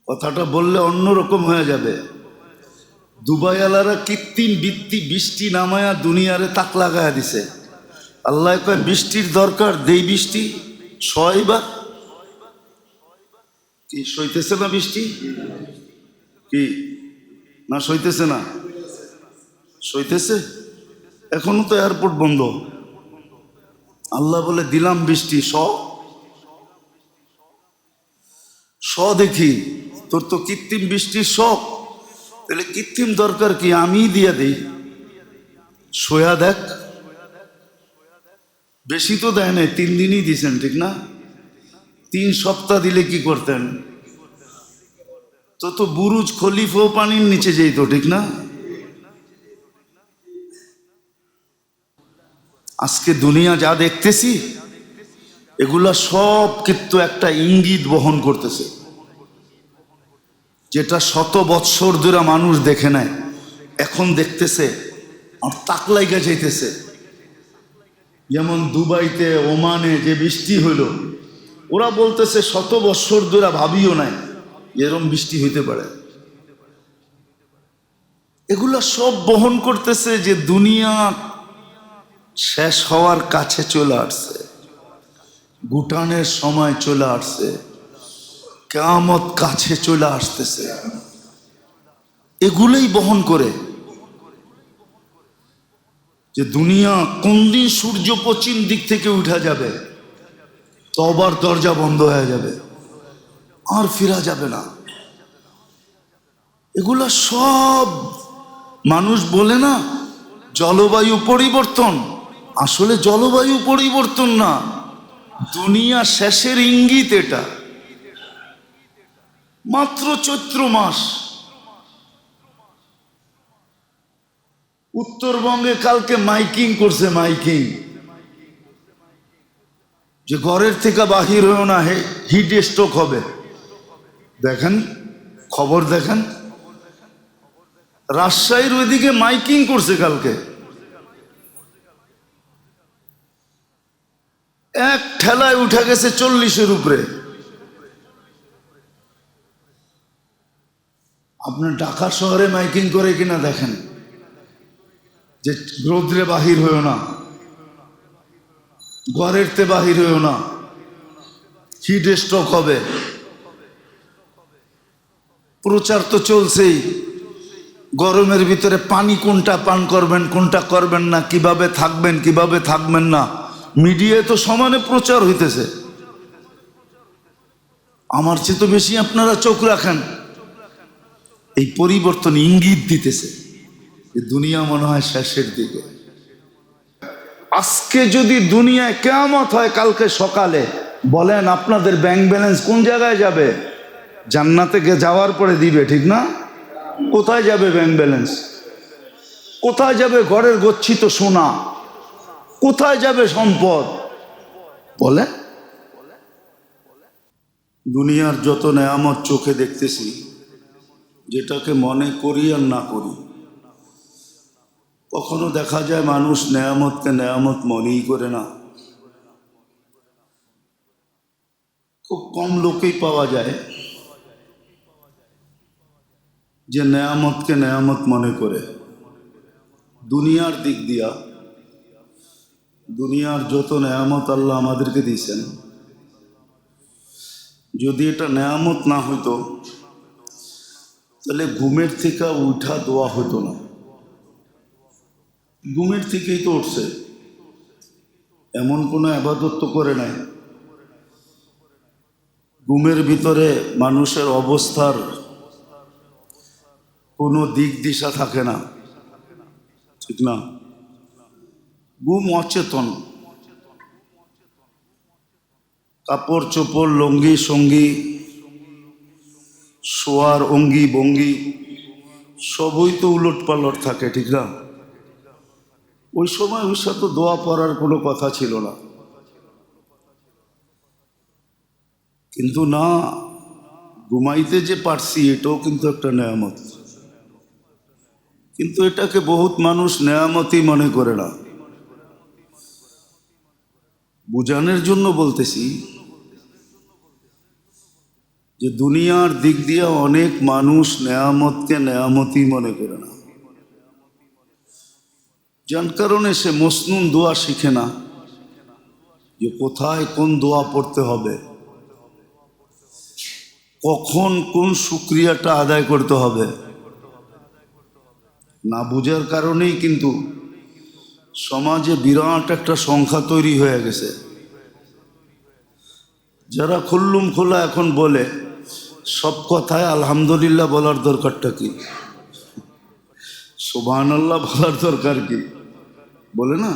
কথাটা বললে অন্যরকম হয়ে যাবে। দুবাইওয়ালারা কৃত্রিম বৃষ্টি নামায়া দুনিয়ারে তাক লাগায়া দিছে। আল্লাহ কয় বৃষ্টির দরকার, দেই বৃষ্টি। ছয়বার কি সইতেছে না বৃষ্টি? কি না সইতেছে না? সইতেছে। এখনো তো এয়ারপোর্ট বন্ধ। আল্লাহ বলে দিলাম বৃষ্টি, দেখি তোর তো কৃত্রিম বৃষ্টির শখ, তাহলে কৃত্রিম দরকার কি, আমি দিয়ে দিই। সোয়া দেখ, বেশি তো দেয় নাই, 3 দিনই দিছেন, ঠিক না? 3 সপ্তাহ দিলে কি করতেন? তো বুরুজ খলিফাও পানির নিচে যেত, ঠিক না? আজকে দুনিয়া যা দেখতেছি এগুলা সব কিন্তু একটা ইঙ্গিত বহন করতেছে, যেটা শত বৎসর ধরে মানুষ দেখে নাই, এখন দেখতেছে আর তাক লাইগা যাইতেছে। যেমন দুবাইতে ওমানে যে বৃষ্টি হইল, ওরা বলতেছে শত বৎসর ধরে ভাবিও নাই এরম বৃষ্টি হইতে পারে। এগুলা সব বহন করতেছে যে দুনিয়া শেষ হওয়ার কাছে চলে আসছে, গুটানের সময় চলে আসছে, কিয়ামত কাছে চলে আসতেছে। এগুলোই বহন করে যে দুনিয়া কোন দিন সূর্য পশ্চিম দিক থেকে উঠা যাবে, তওবার দরজা বন্ধ হয়ে যাবে, আর ফিরা যাবে না। এগুলা সব মানুষ বলে না জলবায়ু পরিবর্তন, আসলে জলবায়ু পরিবর্তন না, দুনিয়া শেষের ইঙ্গিত। এটা মাত্র চৈত্র মাস। উত্তরবঙ্গে কালকে মাইকিং করছে, মাইকিং যে ঘরের থেকে বাহির হয়েও না, হিট স্ট্রোক হবে। দেখেন খবর, দেখেন রাজশাহীর ওইদিকে মাইকিং করছে কালকে, এক ঠেলায় উঠে গেছে 40-এর উপরে। আপনার ঢাকা শহরে মাইকিং করে কিনা দেখেন যে রৌদ্রে বাহির হয়েও না, ঘরের তে বাহির হয়েও না, হিট স্ট্রোক হবে। প্রচার তো চলছেই, গরমের ভিতরে পানি কোনটা পান করবেন, কোনটা করবেন না, কিভাবে থাকবেন, কিভাবে থাকবেন না, মিডিয়ায় তো সমানে প্রচার হইতেছে। আমার চেয়ে তো বেশি আপনারা চোখ রাখেন। এই পরিবর্তন ইঙ্গিত দিতেছে যে দুনিয়া মনে হয় শেষের দিকে। আজকে যদি দুনিয়ায় কিয়ামত হয় কালকে সকালে, বলেন আপনাদের ব্যাংক ব্যালেন্স কোন জায়গায় যাবে? জান্নাতে যাওয়ার পরে দিবে, ঠিক না? কোথায় যাবে ব্যাংক ব্যালেন্স? কোথায় যাবে ঘরের গচ্ছিত সোনা? কোথায় যাবে সম্পদ? বলে দুনিয়ার যত নেয়ামত চোখে দেখতেছি, যেটাকে মনে করি আর না করি, কখনো দেখা যায় মানুষ নেয়ামতকে নেয়ামত মনেই করে না। খুব কম লোকেই পাওয়া যায় যে নেয়ামতকে নেয়ামত মনে করে। দুনিয়ার দিক দিয়া দুনিয়ার যত নেয়ামত আল্লাহ আমাদেরকে দিয়েছেন, যদি এটা নেয়ামত না হইতো তাহলে ঘুমের থেকে উঠা দোয়া হতো না। ঘুমের থেকেই তো উঠছে, এমন কোনো আবাদত তো করে নাই। ঘুমের ভিতরে মানুষের অবস্থার কোনো দিক দিশা থাকে না, ঠিক না? ঘুম অচেতন, কাপড় চোপড় লঙ্গি সঙ্গী শোয়ার অঙ্গি ভঙ্গি সবই তো উলট পালট থাকে, ঠিক না? ওই সময় ওর সাথে দোয়া পড়ার কোনো কথা ছিল না, কিন্তু না, ঘুমাইতে যে পারছি এটাও কিন্তু একটা নেয়ামত। কিন্তু এটাকে বহুত মানুষ নেয়ামতই মনে করে না। বুঝানোর জন্য বলতেছি, যে দুনিয়ার দিক দিয়ে অনেক মানুষ নেয়ামতকে নেয়ামতই মনে করে না, যার কারণে সে মসনুন দোয়া শিখে না, যে কোথায় কোন দোয়া পড়তে হবে, কখন কোন শুকরিয়াটা আদায় করতে হবে। না বুঝার কারণেই কিন্তু সমাজে বিরাট একটা সংখ্যা তৈরি হয়ে গেছে, যারা খুল্লুম খোলা এখন বলে সব কথায় আলহামদুলিল্লাহ বলার দরকারটা কি, সুবহানাল্লাহ বলার দরকার কি, বলে না?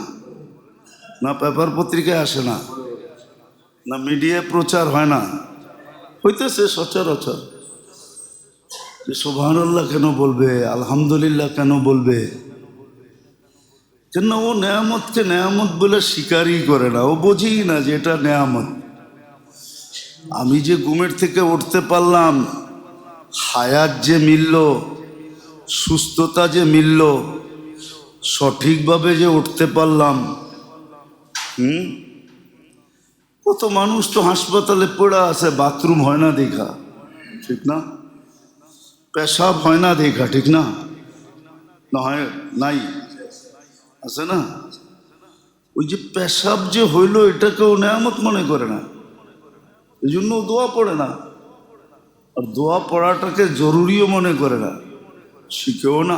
না পেপার পত্রিকায় আসে না, না মিডিয়ায় প্রচার হয় না, হইতেছে সচরাচর যে সুবহানাল্লাহ কেন বলবে, আলহামদুলিল্লাহ কেন বলবে, কেন ও নেয়ামতকে নেয়ামত বলে স্বীকারই করে না, ও বোঝেই না যে এটা নেয়ামত। আমি যে ঘুমের থেকে উঠতে পারলাম, হায়াত যে মিলল, সুস্থতা যে মিলল, সঠিকভাবে যে উঠতে পারলাম, কত মানুষ তো হাসপাতালে পড়ে আছে, বাথরুম হয় না দেখা, ঠিক না? পেশাব হয় না দেখা, ঠিক না? না হয় নাই, আছে না? ওই যে পেশাব যে হইল, এটাকেও নেয়ামত মনে করে না, এই জন্য দোয়া পড়ে না। আর দোয়া পড়াটাকে জরুরিও মনে করে না, শিখেও না।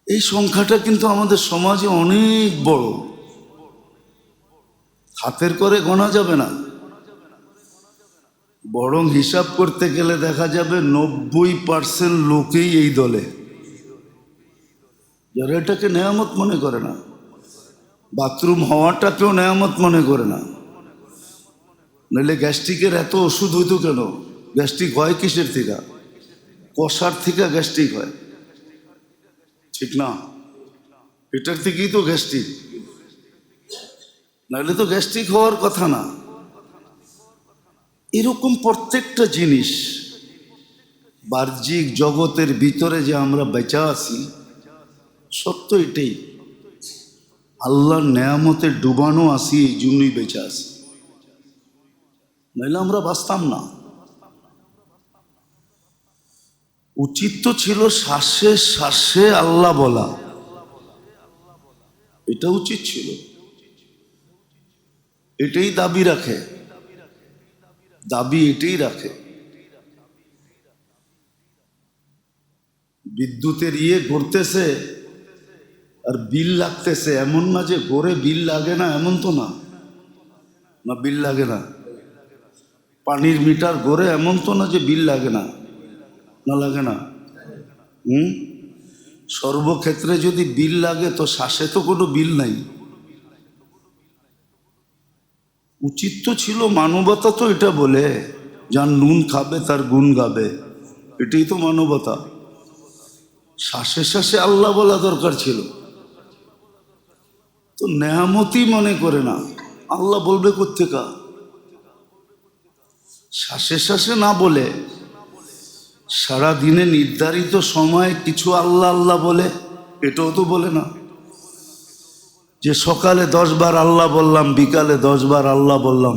এই সংখ্যাটা কিন্তু আমাদের সমাজে অনেক বড়, হাতের করে গোনা যাবে না। বরং হিসাব করতে গেলে দেখা যাবে 90% লোকেই এই দলে, যারা এটাকে নেয়ামত মনে করে না। বাথরুম হওয়াটাকেও নেয়ামত মনে করে না, নইলে গ্যাস্ট্রিকের এত ওষুধ হইতো কেন? গ্যাস্ট্রিক হয় কিসের থেকে? কষার থেকে গ্যাস্ট্রিক হয়, ঠিক না? এটার থেকেই তো গ্যাস্ট্রিক, নাহলে তো গ্যাস্ট্রিক হওয়ার কথা না। এরকম প্রত্যেকটা জিনিস বাহ্যিক জগতের ভিতরে যে আমরা বেঁচে আছি, সত্য এটাই, আল্লাহর নেয়ামতে ডুবানো আছি, এই জন্যই বেঁচে আছি, নাহলে আমরা বাঁচতাম না। উচিত তো ছিল শ্বাসে শ্বাসে আল্লাহ বলা, এটা উচিত ছিল, এটাই দাবি রাখে, দাবি এটাই রাখে। বিদ্যুতের ঘুরতেছে আর বিল লাগতেছে, এমন না যে ঘরে বিল লাগে না, এমন তো না, না বিল লাগে না। পানির মিটার ঘরে, এমন তো না যে বিল লাগে না, না লাগে না। সর্বক্ষেত্রে যদি বিল লাগে তো শ্বাসে তো কোনো বিল নাই। উচিত তো ছিল, মানবতা তো এটা বলে, যার নুন খাবে তার গুণ গাবে, এটাই তো মানবতা। শ্বাসে শ্বাসে আল্লাহ বলা দরকার ছিল, তো নেয়ামতই মনে করে না। আল্লাহ বলবে কোত্থেকা? শ্বাসে শ্বাসে না বলে সারা দিনে নির্ধারিত সময়ে কিছু আল্লাহ আল্লাহ বলে, এটাও তো বলে না। যে সকালে 10 বার আল্লাহ বললাম, বিকালে 10 বার আল্লাহ বললাম,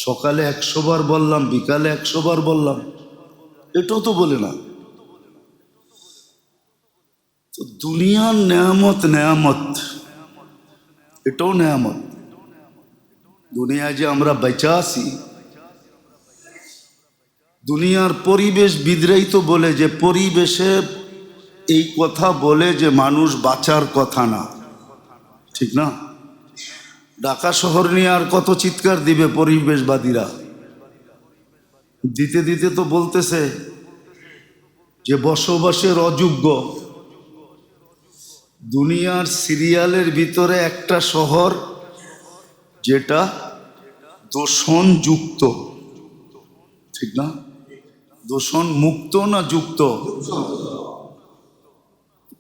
সকালে 100 বার বললাম, বিকালে 100 বার বললাম, এটাও তো বলে না। তো দুনিয়ার নেয়ামত নেয়ামত, এটাও নেয়ামত। দুনিয়ায় যে আমরা বেঁচে আছি, দুনিয়ার পরিবেশ বিদরাই তো বলে যে পরিবেশে এই কথা বলে যে মানুষ বাঁচার কথা না, ঠিক না? ঢাকা শহর নিয়ে আর কত চিৎকার দিবে পরিবেশবাদীরা, দিতে দিতে তো বলতেছে যে বসবাসের অযোগ্য। দুনিয়ার সিরিয়ালের ভিতরে একটা শহর যেটা দূষণযুক্ত, ঠিক না? দূষণ মুক্ত না যুক্ত?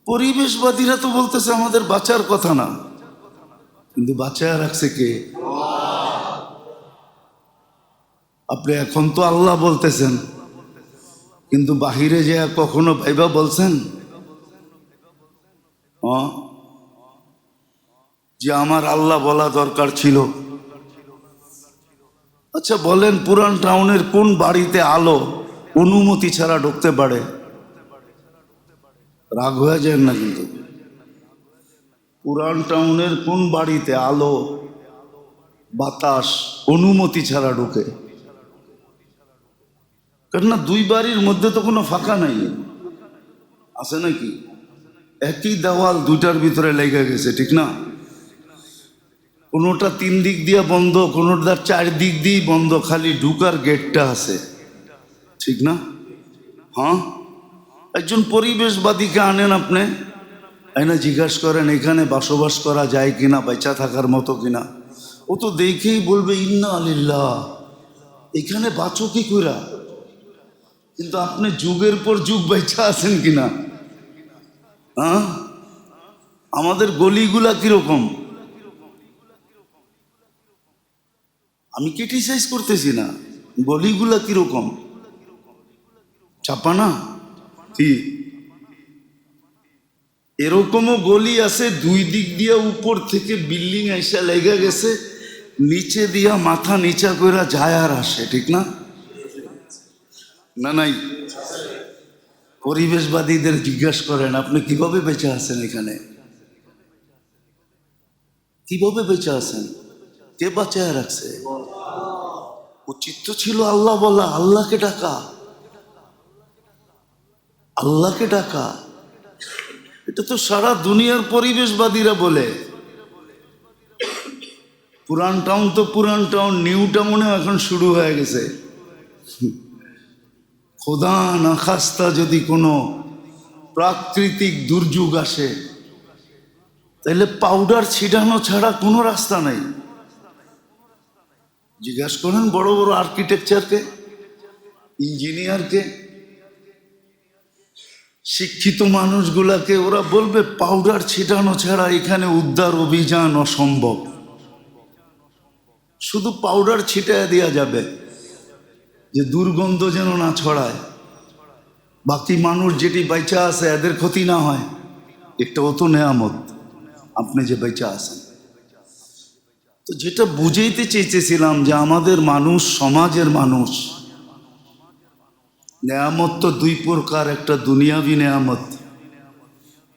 পরিবেশবাদীরা তো বলতেছে আমাদের বাঁচার কথা না, কিন্তু বাঁচায় রাখছে কে? আপনি এখন তো আল্লাহ বলতেছেন, কিন্তু বাহিরে যে কখনো ভাইবা বলছেন যে আমার আল্লাহ বলা দরকার ছিল? আচ্ছা বলেন, পুরান টাউনের কোন বাড়িতে আলো অনুমতি ছাড়া ঢুকতে পারে? রাগ হয়ে যায় না কিন্তু? পুরান টাউনের কোন বাড়িতে আলো বাতাস অনুমতি ছাড়া ঢুকে? কেননা দুই বাড়ির মধ্যে তো কোনো ফাঁকা নাই, আছে নাকি? একই দেওয়াল দুইটার ভিতরে লেগে গেছে, ঠিক না? কোনোটা 3 দিক দিয়ে বন্ধ, কোনোটা 4 দিক দিয়েই বন্ধ, খালি ঢুকার গেটটা আছে, ঠিক না? হ্যাঁ, একজন পরিবেশবাদীকে আনেন আপনি, আইনা জিজ্ঞাসা করেন এখানে বসবাস করা যায় কিনা, বেঁচা থাকার মতো কিনা। ও তো দেখেই বলবে ইন্না আলিল্লাহ, এখানে বাঁচো কি কইরা। কিন্তু আপনি যুগের পর যুগ বেঁচা আছেন কিনা? হ্যাঁ, আমাদের গলিগুলা কিরকম? আমি ক্রিটিসাইজ করতেছি না, গলিগুলা কিরকম? চাপা না কি? এরকমও গলি আছে 2 দিক দিয়া উপর থেকে বিল্ডিং এসে লেগে গেছে, নিচে দিয়া মাথা নিচা করে যায় আর আসে, ঠিক না? না নাই? পরিবেশবাদীদের জিজ্ঞাসা করেন আপনি কিভাবে বেঁচে আছেন এখানে, কিভাবে বেঁচে আছেন, কে বাঁচায় রাখছে? উচিত তো ছিল আল্লাহ বলা, আল্লাহকে ডাকা, আল্লাহকে ডাকা। এটা তো সারা দুনিয়ার পরিবেশবাদীরা বলে। পুরান টাউন তো পুরান টাউন, নিউ টাউনেও এখন শুরু হয়ে গেছে। খোদা না খাস্তা যদি কোনো প্রাকৃতিক দুর্যোগ আসে, তাহলে পাউডার ছিটানো ছাড়া কোনো রাস্তা নাই। জিজ্ঞাসা করেন বড় বড় আর্কিটেকচারকে, ইঞ্জিনিয়ারকে, শিক্ষিত মানুষগুলাকে, ওরা বলবে পাউডার ছিটানো ছাড়া এখানে উদ্ধার অভিযান অসম্ভব। শুধু পাউডার ছিটায় দেওয়া যাবে যে দুর্গন্ধ যেন না ছড়ায়, বাকি মানুষ যেটি বেঁচে আছে এদের ক্ষতি না হয়। একটা অত নেয়ামত আপনি যে বেঁচে আছেন। তো যেটা বুঝাইতে চেয়েছিলাম যে আমাদের মানুষ, সমাজের মানুষ, নেয়ামত তো 2 প্রকার, একটা দুনিয়াবি নেয়ামত,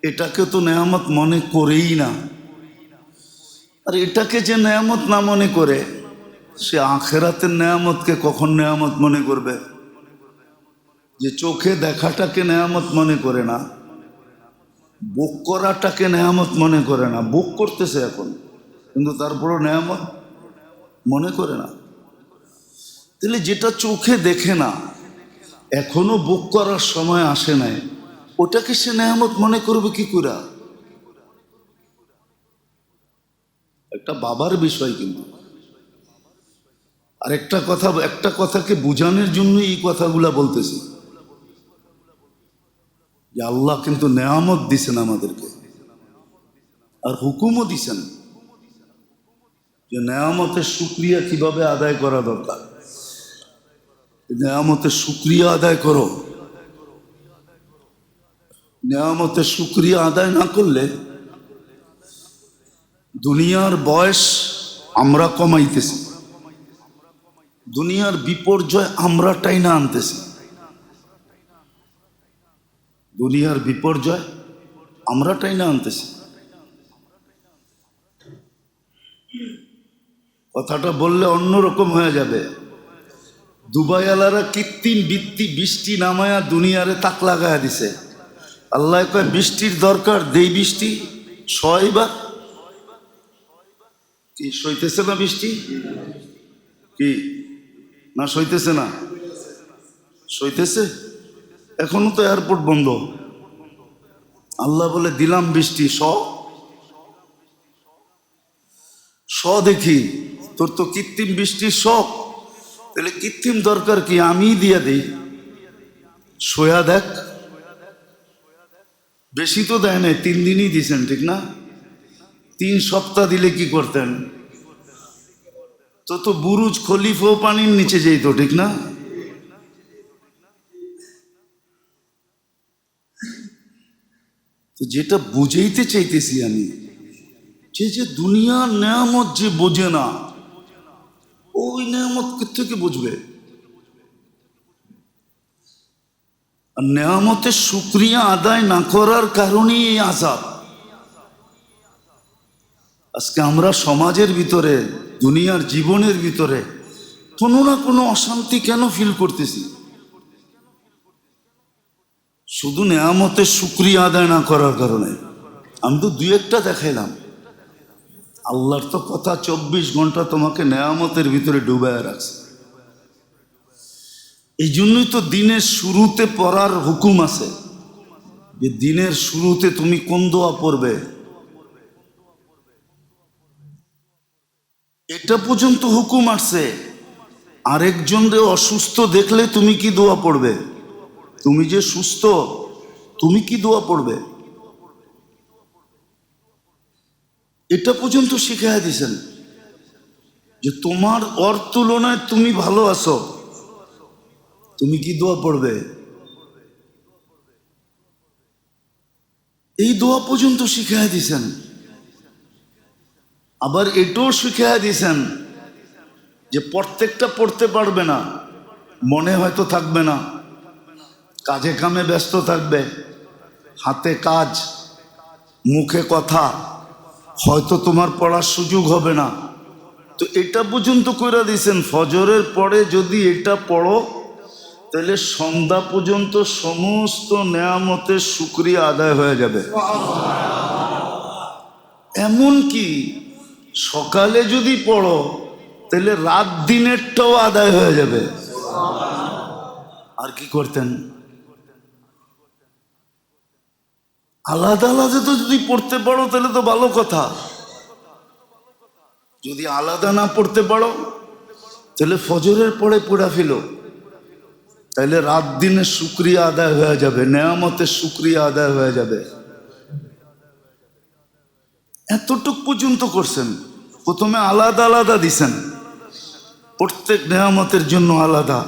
এটাকে তো নেয়ামত মনে করেই না। আর এটাকে যে নেয়ামত না মনে করে, সে আখেরাতের নেয়ামতকে কখন নেয়ামত মনে করবে? যে চোখে দেখাটাকে নেয়ামত মনে করে না, বুক করাটাকে নেয়ামত মনে করে না, বুক করতেছে এখন কিন্তু তারপরও নেয়ামত মনে করে না। তাহলে যেটা চোখে দেখে না, এখনো বুক করার সময় আসে নাই, ওটাকে সে নেয়ামত মনে করবে কি করে? একটা বাবার বিষয়। কিন্তু আর একটা কথাকে বোঝানোর জন্য এই কথাগুলা বলতেছি যে আল্লাহ কিন্তু নেয়ামত দিছেন আমাদেরকে, আর হুকুমও দিছেন যে নেয়ামতের শুকরিয়া কিভাবে আদায় করা দরকার। নেয়ামতের শুকরিয়া আদায় করো। নেয়ামতের শুকরিয়া আদায় না করলে দুনিয়ার বয়স আমরা কমাইতেছি, দুনিয়ার বিপর্যয় আমরা টাইনা আনতেছি, দুনিয়ার বিপর্যয় আমরা টাইনা আনতেছি। কথাটা বললে অন্যরকম হয়ে যাবে। দুবাইওয়ালারা কৃত্রিম বৃষ্টি নামায়া দুনিয়ারে তাক লাগায়া দিছে। আল্লাহ কয় বৃষ্টির দরকার, দেই বৃষ্টি, সয়বার কি সইতেছে না বৃষ্টি? কি না সইতেছে না? সইতেছে। এখনো তো এয়ারপোর্ট বন্ধ। আল্লাহ বলে দিলাম বৃষ্টি, দেখি তোর তো কৃত্রিম বৃষ্টির শখ, তাহলে কৃত্রিম দরকার কি, আমি দিয়া দিই, সোয়া দেখ। বেশি তো দেয় নাই, 3 দিনই দিছেন, ঠিক না? 3 সপ্তাহ দিলে কি করতেন? তো বুরুজ খলিফাও পানির নিচে যেত, ঠিক না? তো যেটা বুঝাইতে চাইতেছি আমি, যে দুনিয়ার নেয়ামত যে বোঝে না, ওই নেয়ামত থেকে বুঝবে? আর নেয়ামতের শুকরিয়া আদায় না করার কারণেই এই আযাব। আজকে আমরা সমাজের ভিতরে, দুনিয়ার জীবনের ভিতরে কোনো না কোনো অশান্তি কেন ফিল করতেছি? শুধু নেয়ামতের শুকরিয়া আদায় না করার কারণে। আমি তো দুই একটা দেখাইলাম। আল্লাহর তো কথা 24 ঘন্টা তোমাকে নেয়ামতের ভিতরে ডুবায় রাখছে। এই জন্যই তো দিনের শুরুতে পড়ার হুকুম আছে, যে দিনের শুরুতে তুমি কোন দোয়া পড়বে এটা পর্যন্ত হুকুম আসছে। আরেকজনরে অসুস্থ দেখলে তুমি কি দোয়া পড়বে? তুমি যে সুস্থ, তুমি কি দোয়া পড়বে? এটা পর্যন্ত শিখাইয়া দিয়েছেন যে তোমার ওর তুলনায় তুমি ভালো আছো, তুমি কি দোয়া পড়বে? এই দোয়া পর্যন্ত শিখাইয়া দিয়েছেন। আবার এটাও শিখাইয়া দিয়েছেন যে প্রত্যেকটা পড়তে পারবে না, মনে হয়তো থাকবে না, কাজে কামে ব্যস্ত থাকবে, হাতে কাজ, মুখে কথা, হয়তো তোমার পড়ার সুযোগ হবে না। তো এটা পর্যন্ত কইরা দিয়েছেন, ফজরের পরে যদি এটা পড়ো তাহলে সন্ধ্যা পর্যন্ত সমস্ত নেয়ামতের শুকরিয়া আদায় হয়ে যাবে। এমন কি সকালে যদি পড়ো তাহলে রাত দিনেরটাও আদায় হয়ে যাবে। আর কি করতেন? আলাদা আলাদা তো যদি পড়তে পারো তাহলে তো ভালো কথা। যদি আলাদা না পড়তে পারো তাহলে ফজরের পরে পড়া ফেলো, তাহলে রাত দিনের শুকরিয়া আদায় হয়ে যাবে, নেয়ামতের শুকরিয়া আদায় হয়ে যাবে। এতটুক পর্যন্ত করছেন। প্রথমে আলাদা আলাদা দিছেন, প্রত্যেক নেয়ামতের জন্য আলাদা।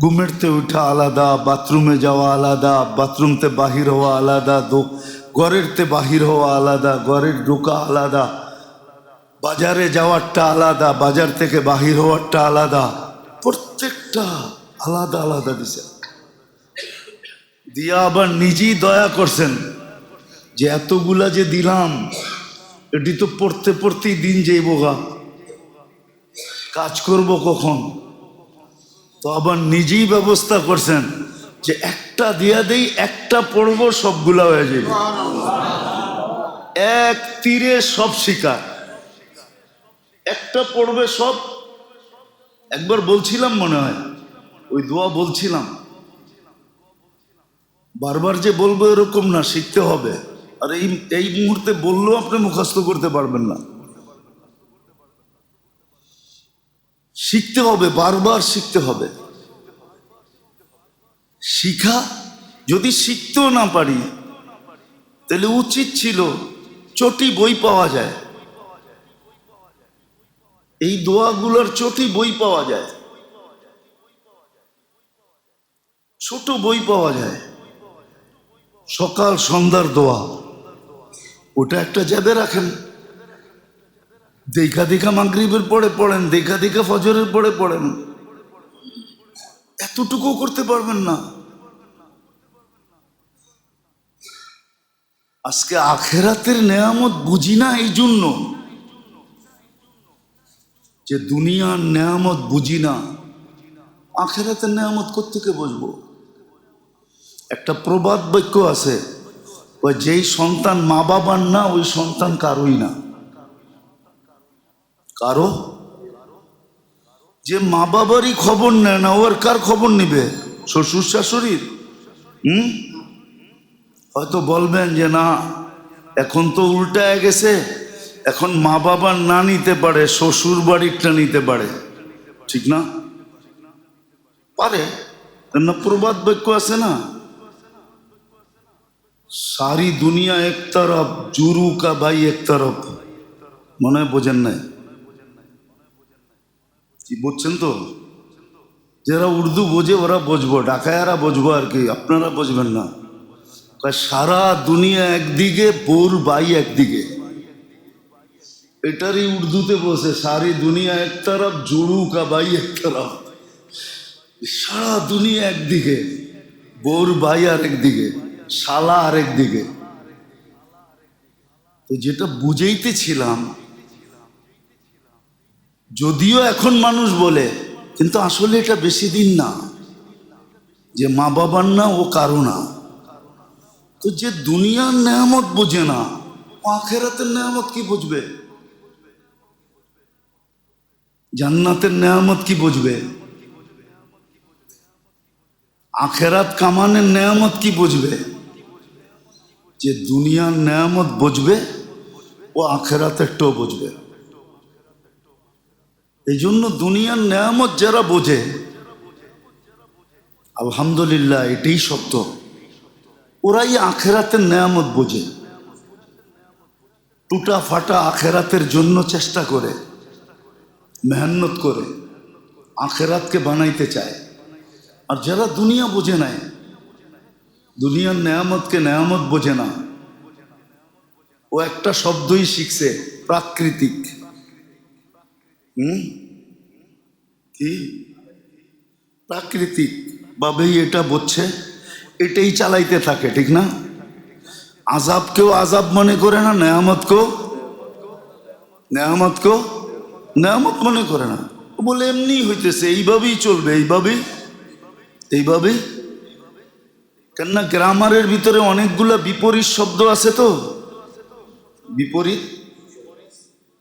ঘুমেরতে উঠা আলাদা, বাথরুমে যাওয়া আলাদা, বাথরুমতে বাহির হওয়া আলাদা, ঘরেরতে বাহির হওয়া আলাদা, ঘরের ঢোকা আলাদা, বাজারে যাওয়ারটা আলাদা, বাজার থেকে বাহির হওয়ারটা আলাদা, প্রত্যেকটা আলাদা আলাদা দিছেন। দিয়া আবার নিজেই দয়া করছেন যে এতগুলা যে দিলাম, এটি তো পড়তে পড়তেই দিন যাইব গা, কাজ করব কখন? তো আবার নিজেই ব্যবস্থা করছেন যে একটা দিয়া দেই, একটা পড়বো, সবগুলা হয়ে যাবে, এক তীরে সব শিকার। একটা পড়বে সব। একবার বলছিলাম, মনে হয় ওই দোয়া বলছিলাম, বারবার যে বলবো এরকম না, শিখতে হবে। আর এই মুহূর্তে বললেও আপনি মুখস্থ করতে পারবেন না, শিখতে হবে, বারবার শিখতে হবে। শিখা যদি শিখতেও না পারি তাহলে উচিত ছিল চটি বই পাওয়া যায়, এই দোয়াগুলোর চটি বই পাওয়া যায়, ছোট বই পাওয়া যায়, সকাল সন্ধ্যার দোয়া, ওটা একটা জ্যাবে রাখেন। দেখা দেখা মাগরিবের পরে পড়েন, দেখা দেখা ফজরের পরে পড়েন। এতটুকু করতে পারবেন না। আজকে আখেরাতের নেয়ামত বুঝি না, এই জন্য যে দুনিয়ার নেয়ামত বুঝি না, আখেরাতের নেয়ামত কোত্থেকে বুঝবো? একটা প্রবাদ বাক্য আছে, ওই যেই সন্তান মা বাবার না, ওই সন্তান কারোই না। কারো যে মা বাবারই খবর নেয় না, ওর কার খবর নিবে? শ্বশুর শাশুড়ির? হয়তো বলবেন যে না, এখন তো উল্টায় গেছে, এখন মা বাবার না নিতে পারে, শ্বশুর বাড়িরটা নিতে পারে। ঠিক না? পারে না? প্রবাদ বাক্য আছে না, সারি দুনিয়া এক তরফ, জুরু কা ভাই এক তরফ। মনে হয় বোঝেন নাই? কি বুঝছেন তো? যারা উর্দু বোঝে ওরা বুঝবো, ঢাকায়ারা বুঝবো আর কি, আপনারা বুঝবেন না। সারা দুনিয়া একদিকে, বোর বাই একদিকে। এটারই উর্দুতে বসে সারি দুনিয়া এক তরফ জুড়ু কা ভাই এক তরফ, সারা দুনিয়া একদিকে, বোর ভাই আর একদিকে, শালা আর একদিকে। তো যেটা বুঝাইতেছিলাম, যদিও এখন মানুষ বলে, কিন্তু আসলে এটা বেশি দিন না যে মা বাবার না ও কারো না। তো যে দুনিয়ার নেয়ামত বোঝে না, ও আখেরাতের নেয়ামত কি বুঝবে? জান্নাতের নেয়ামত কি বুঝবে? আখেরাত কামানের নেয়ামত কি বুঝবে? যে দুনিয়ার নেয়ামত বুঝবে ও আখেরাতেরটাও বুঝবে। এই জন্য দুনিয়ার নেয়ামত যারা বোঝে, আলহামদুলিল্লাহ এটাই সত্য, ওরাই আখেরাতের নেয়ামত বোঝে। টুটা ফাটা আখেরাতের জন্য চেষ্টা করে, মেহনত করে আখেরাতকে বানাইতে চায়। আর যারা দুনিয়া বোঝে নাই, দুনিয়ার নেয়ামতকে নেয়ামত বোঝে না, ও একটা শব্দই শিখছে, প্রাকৃতিক। কি প্রাকৃতিক ভাবেই এটা বুঝছে, এটাই চালাইতে থাকে, ঠিক না? আজাবকেও আজাব মনে করে না, নেয়ামতকেও নেয়ামত মনে করে না। ও বলে এমনি হইতেছে, এইভাবেই চলবে, এইভাবেই। কেননা গ্রামারের ভিতরে অনেকগুলা বিপরীত শব্দ আছে। তো বিপরীত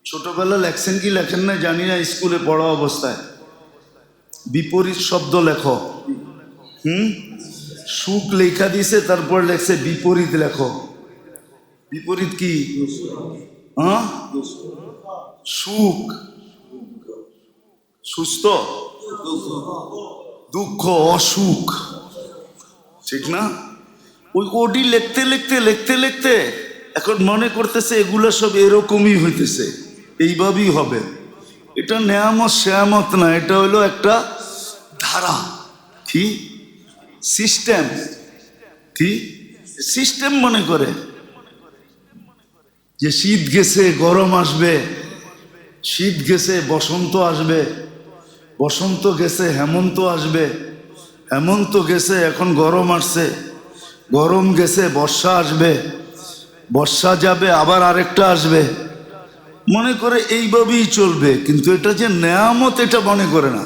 ছোটবেলা লেখছেন কি লেখেন না জানি না, স্কুলে পড়া অবস্থায় বিপরীত শব্দ লেখো। সুখ লেখা দিছে, তারপর লেখছে বিপরীত লেখো। বিপরীত কি? সুখ, সুস্থ, দুঃখ, অসুখ, ঠিক না? ওই ওডি লিখতে এখন মনে করতেছে এগুলো সব এরকমই হইতেছে, এইভাবেই হবে। এটা নেয়ামত শেয়ামত না, এটা হলো একটা ধারা। কি সিস্টেম? কি সিস্টেম মনে করে যে শীত গেছে গরম আসবে, শীত গেছে বসন্ত আসবে, বসন্ত গেছে হেমন্ত আসবে, হেমন্ত গেছে এখন গরম আসছে, গরম গেছে বর্ষা আসবে, বর্ষা যাবে আবার আরেকটা আসবে, মনে করে এইভাবেই চলবে। কিন্তু এটা যে নেয়ামত এটা মনে করে না।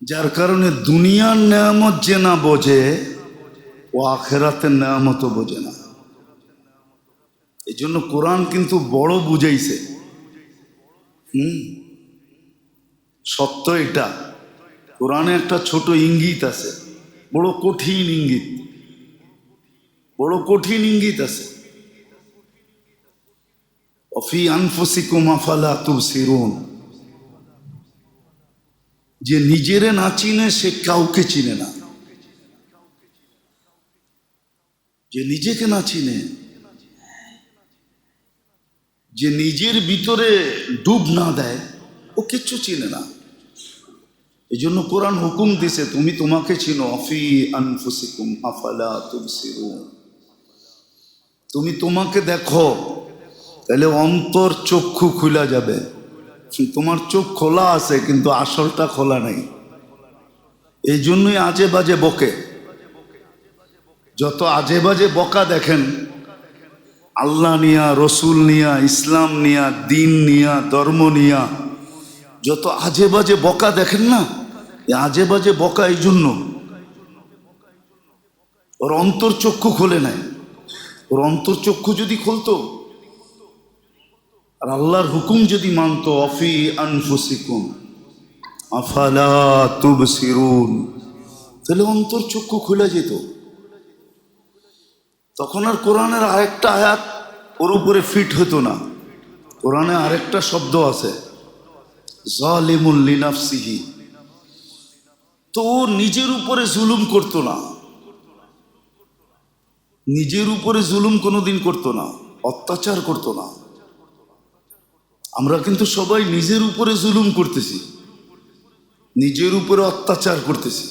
যার কারণে দুনিয়ার নেয়ামত যে না বোঝে, ও আখেরাতের নেয়ামতও বোঝে না। এই জন্য কোরআন কিন্তু বড় বুঝাইছে। সত্য এটা। কোরআনে একটা ছোট ইঙ্গিত আছে, বড় কঠিন ইঙ্গিত আছে। অফি আনফুসিকুম আফালা তুবসিরুন। যে নিজেরে না চিনে সে কাউকে চিনে না। যে নিজেকে না চিনে, যে নিজের ভিতরে ডুব না দেয়, ও কিচ্ছু চিনে না। এই জন্য কোরআন হুকুম দিছে, তুমি তোমাকে চিনো। অফি আনফুসিকুম আফালা তুবসিরুন। তুমি তোমাকে দেখো, তাহলে অন্তর চক্ষু খুলা যাবে। তোমার চোখ খোলা আছে কিন্তু আসলটা খোলা নাই। এই জন্যই আজে বাজে বকে। যত আজে বাজে বকা দেখেন, আল্লাহ নিয়া, রসুল নিয়া, ইসলাম নিয়া, দিন নিয়া, ধর্ম নিয়া, যত আজে বাজে বকা দেখেন না, আজে বাজে বকা এই জন্য ওর অন্তর চক্ষু খোলে নাই। ওর অন্তর চক্ষু যদি খুলতো আর আল্লাহর হুকুম যদি মানতো, অফি আনফুসিকুম আফালা তুবসিরুন, তাহলে অন্তর চক্ষু খুলে যেত। তখন আর কোরআনের আরেকটা আয়াত ওর উপরে ফিট হতো না। কোরআনে আরেকটা শব্দ আছে, জালিমুন লিনাফসিহি। তো ও নিজের উপরে জুলুম করতো না, নিজের উপরে জুলুম কোনোদিন করতো না, অত্যাচার করতো না। আমরা কিন্তু সবাই নিজের উপরে জুলুম করতেছি, নিজের উপরে অত্যাচার করতেছি।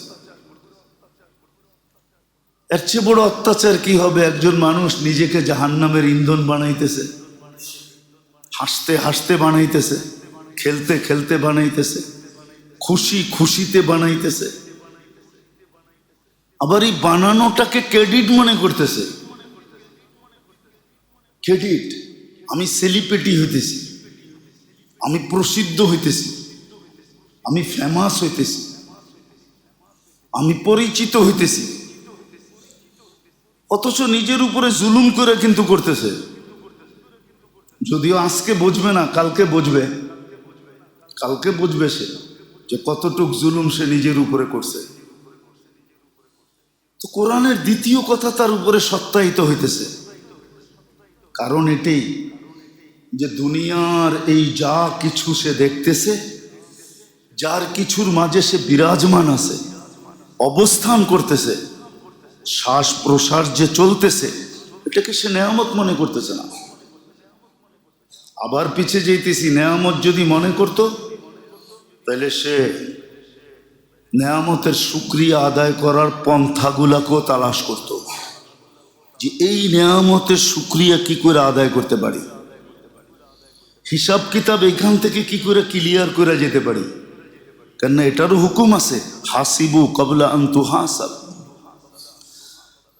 এর চেয়ে বড় অত্যাচার কি হবে? একজন মানুষ নিজেকে জাহান্নামের ইন্ধন বানাইতেছে। হাসতে হাসতে বানাইতেছে, খেলতে খেলতে বানাইতেছে, খুশি খুশিতে বানাইতেছে। আবার এই বানানোটাকে ক্রেডিট মনে করতেছে। ক্রেডিট, আমি সেলিব্রিটি হইতেছি, আমি প্রসিদ্ধ হইতেছি, আমি ফেমাস হইতেছি, আমি পরিচিত হইতেছি, অথচ নিজের উপরে জুলুম করে কিন্তু করতেছে। যদিও আজকে বুঝবে না, কালকে বুঝবে। কালকে বুঝবে সে যে কতটুক জুলুম সে নিজের উপরে করছে। তো কোরআনের দ্বিতীয় কথা তার উপরে সত্যায়িত হইতেছে। কারণ এটাই যে দুনিয়ার এই যা কিছু সে দেখতেছে, যার কিছুর মাঝে সে বিরাজমান আছে, অবস্থান করতেছে, শ্বাস প্রশ্বাস যে চলতেছে, এটাকে সে নেয়ামত মনে করতেছে না। আবার পিছে যেতেছি, নেয়ামত যদি মনে করত তাহলে সে নেয়ামতের শুকরিয়া আদায় করার পন্থাগুলাকেও তালাশ করত, যে এই নেয়ামতের শুকরিয়া কি করে আদায় করতে পারি, হিসাব কিতাব এখান থেকে কি করে ক্লিয়ার করে যেতে পারি। কেননা এটারও হুকুম আছে, হাসিবু কবলা আন তুহাসাব।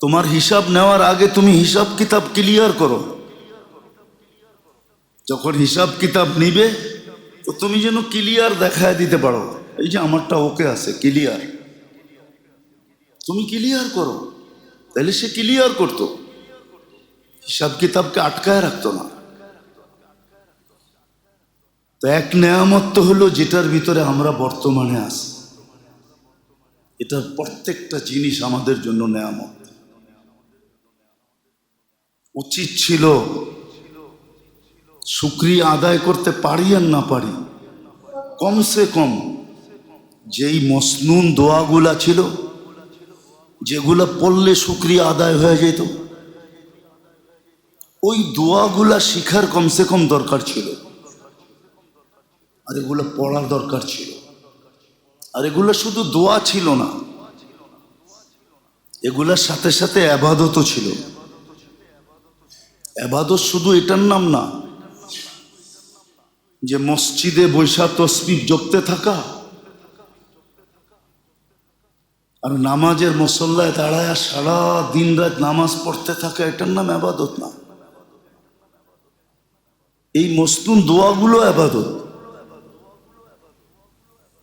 তোমার হিসাব নেওয়ার আগে তুমি হিসাব কিতাব ক্লিয়ার করো। যখন হিসাব কিতাব নিবে তো তুমি যেন ক্লিয়ার দেখায় দিতে পারো, এই যে আমারটা ওকে আছে, ক্লিয়ার। তুমি ক্লিয়ার করো, তাহলে সে ক্লিয়ার করতো, হিসাব কিতাবকে আটকায় রাখতো না। তো এক নেয়ামত তো হলো যেটার ভিতরে আমরা বর্তমানে আছি। এটার প্রত্যেকটা জিনিস আমাদের জন্য নেয়ামত। উচিত ছিল শুকরিয়া আদায় করতে পারি আর না পারি, কমসে কম যেই মসনুন দোয়াগুলা ছিল, যেগুলা পড়লে শুকরিয়া আদায় হয়ে যেত, ওই দোয়াগুলা শিখার কমসে কম দরকার ছিল। আর এগুলো পড়ার দরকার ছিল। আর এগুলো শুধু দোয়া ছিল না, এগুলার সাথে সাথে এবাদতও ছিল। এবাদত শুধু এটার নাম না যে মসজিদে বৈশা তসবিহ জপতে থাকা আর নামাজের মুসল্লায় দাঁড়ায় সারা দিন রাত নামাজ পড়তে থাকা, এটার নাম এবাদত না। এই মসনুন দোয়াগুলো এবাদত,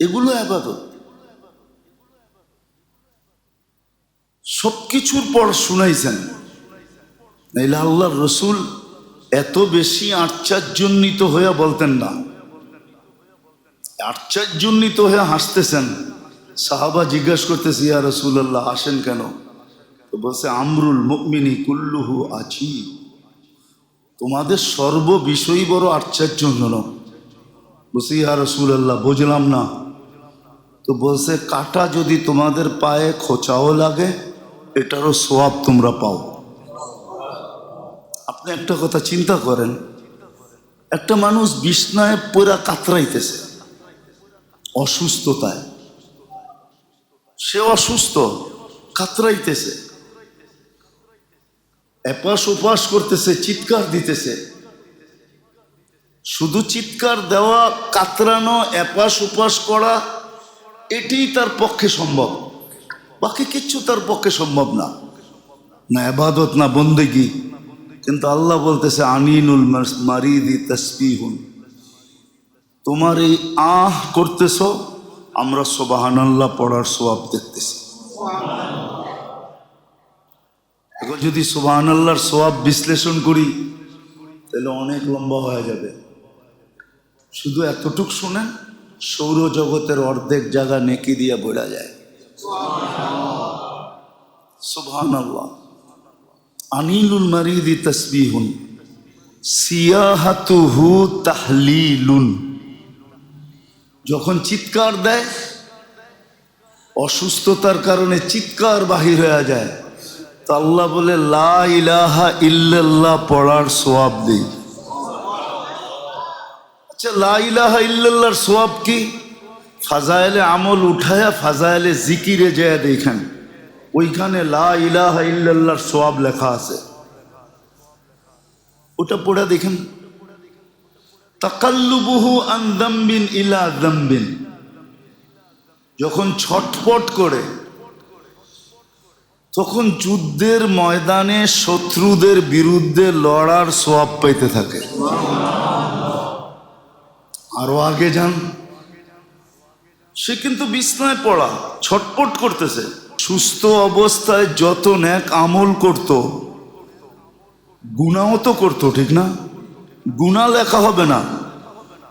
এগুলো এবাদত। সবকিছুর পর শুনাইছেন, নাইলে আল্লাহর রসুল এত বেশি আশ্চর্যান্বিত হয়ে বলতেন না। আশ্চর্যান্বিত হয়ে হাসতেছেন। সাহাবা জিজ্ঞাসা করতেছে, ইয়া রাসূলুল্লাহ আসেন কেন? তো বলছে, আমরুল মুমিনি কুল্লুহু আজীব। তোমাদের সর্ব বিষয়ই বড় আশ্চর্যজনক। বলছে, ইয়া রাসূলুল্লাহ বুঝলাম না। তো বলছে, কাটা যদি তোমাদের পায়ে খোঁচাও লাগে এটারও সওয়াব তোমরা পাও। আপনি একটা কথা চিন্তা করেন, একটা মানুষ বিছনায় পুরা কাতরাইতেছে অসুস্থতায়, সে অসুস্থ, কাতরাইতেছে, এপাশ ওপাশ করতেছে, চিৎকার দিতেছে। শুধু চিৎকার দেওয়া, কাতরানো, এপাশ ওপাশ করা, এটি তার পক্ষে সম্ভব, বাকি কিচ্ছু তার পক্ষে সম্ভব না। না ইবাদত না বন্দেগী। কিন্তু আল্লাহ বলতেছে, আনিনুল মারিদি তাসবিহুন, তোমার এই আহ করতেছ, আমরা সুবহানাল্লাহ পড়ার সওয়াব দেখতেছি। এখন যদি সুবহানাল্লাহর সওয়াব বিশ্লেষণ করি তাহলে অনেক লম্বা হয়ে যাবে। শুধু এতটুক শুনেন, সৌরজগতের অর্ধেক জায়গা নেকি দিয়ে ভরা যায়। সুবহানাল্লাহ। আনিলুল মারিদি তাসবিহুন সিয়াহাতুহু তাহলিলুন। যখন চিৎকার দেয়, অসুস্থতার কারণে চিৎকার বাহির হয়ে যায়, তো আল্লাহ বলে লা ইলাহা ইল্লাল্লাহ পড়ার সওয়াব দেই। আচ্ছা, লা ইলাহা ইল্লাল্লাহর সওয়াব কি? ফাজাইলে আমল উঠায়া ফাজাইলে জিকিরে যায় দেখেন, ওইখানে লা ইলাহা ইল্লাল্লাহর সওয়াব লেখা আছে, ওটা পড়ে দেখেন। তাকাল্লুবুহু আন যামবিন ইলা যামবিন, যখন ছটপট করে তখন যুদ্ধের ময়দানে শত্রুদের বিরুদ্ধে লড়ার সওয়াব পেতে থাকে। আরো আগে যান, সে কিন্তু বিছনায় পড়া ছটপট করতেছে, সুস্থ অবস্থায় যত নেক আমল করত গুনাহও তো করতো, ঠিক না? গুনাহ লেখা হবে না,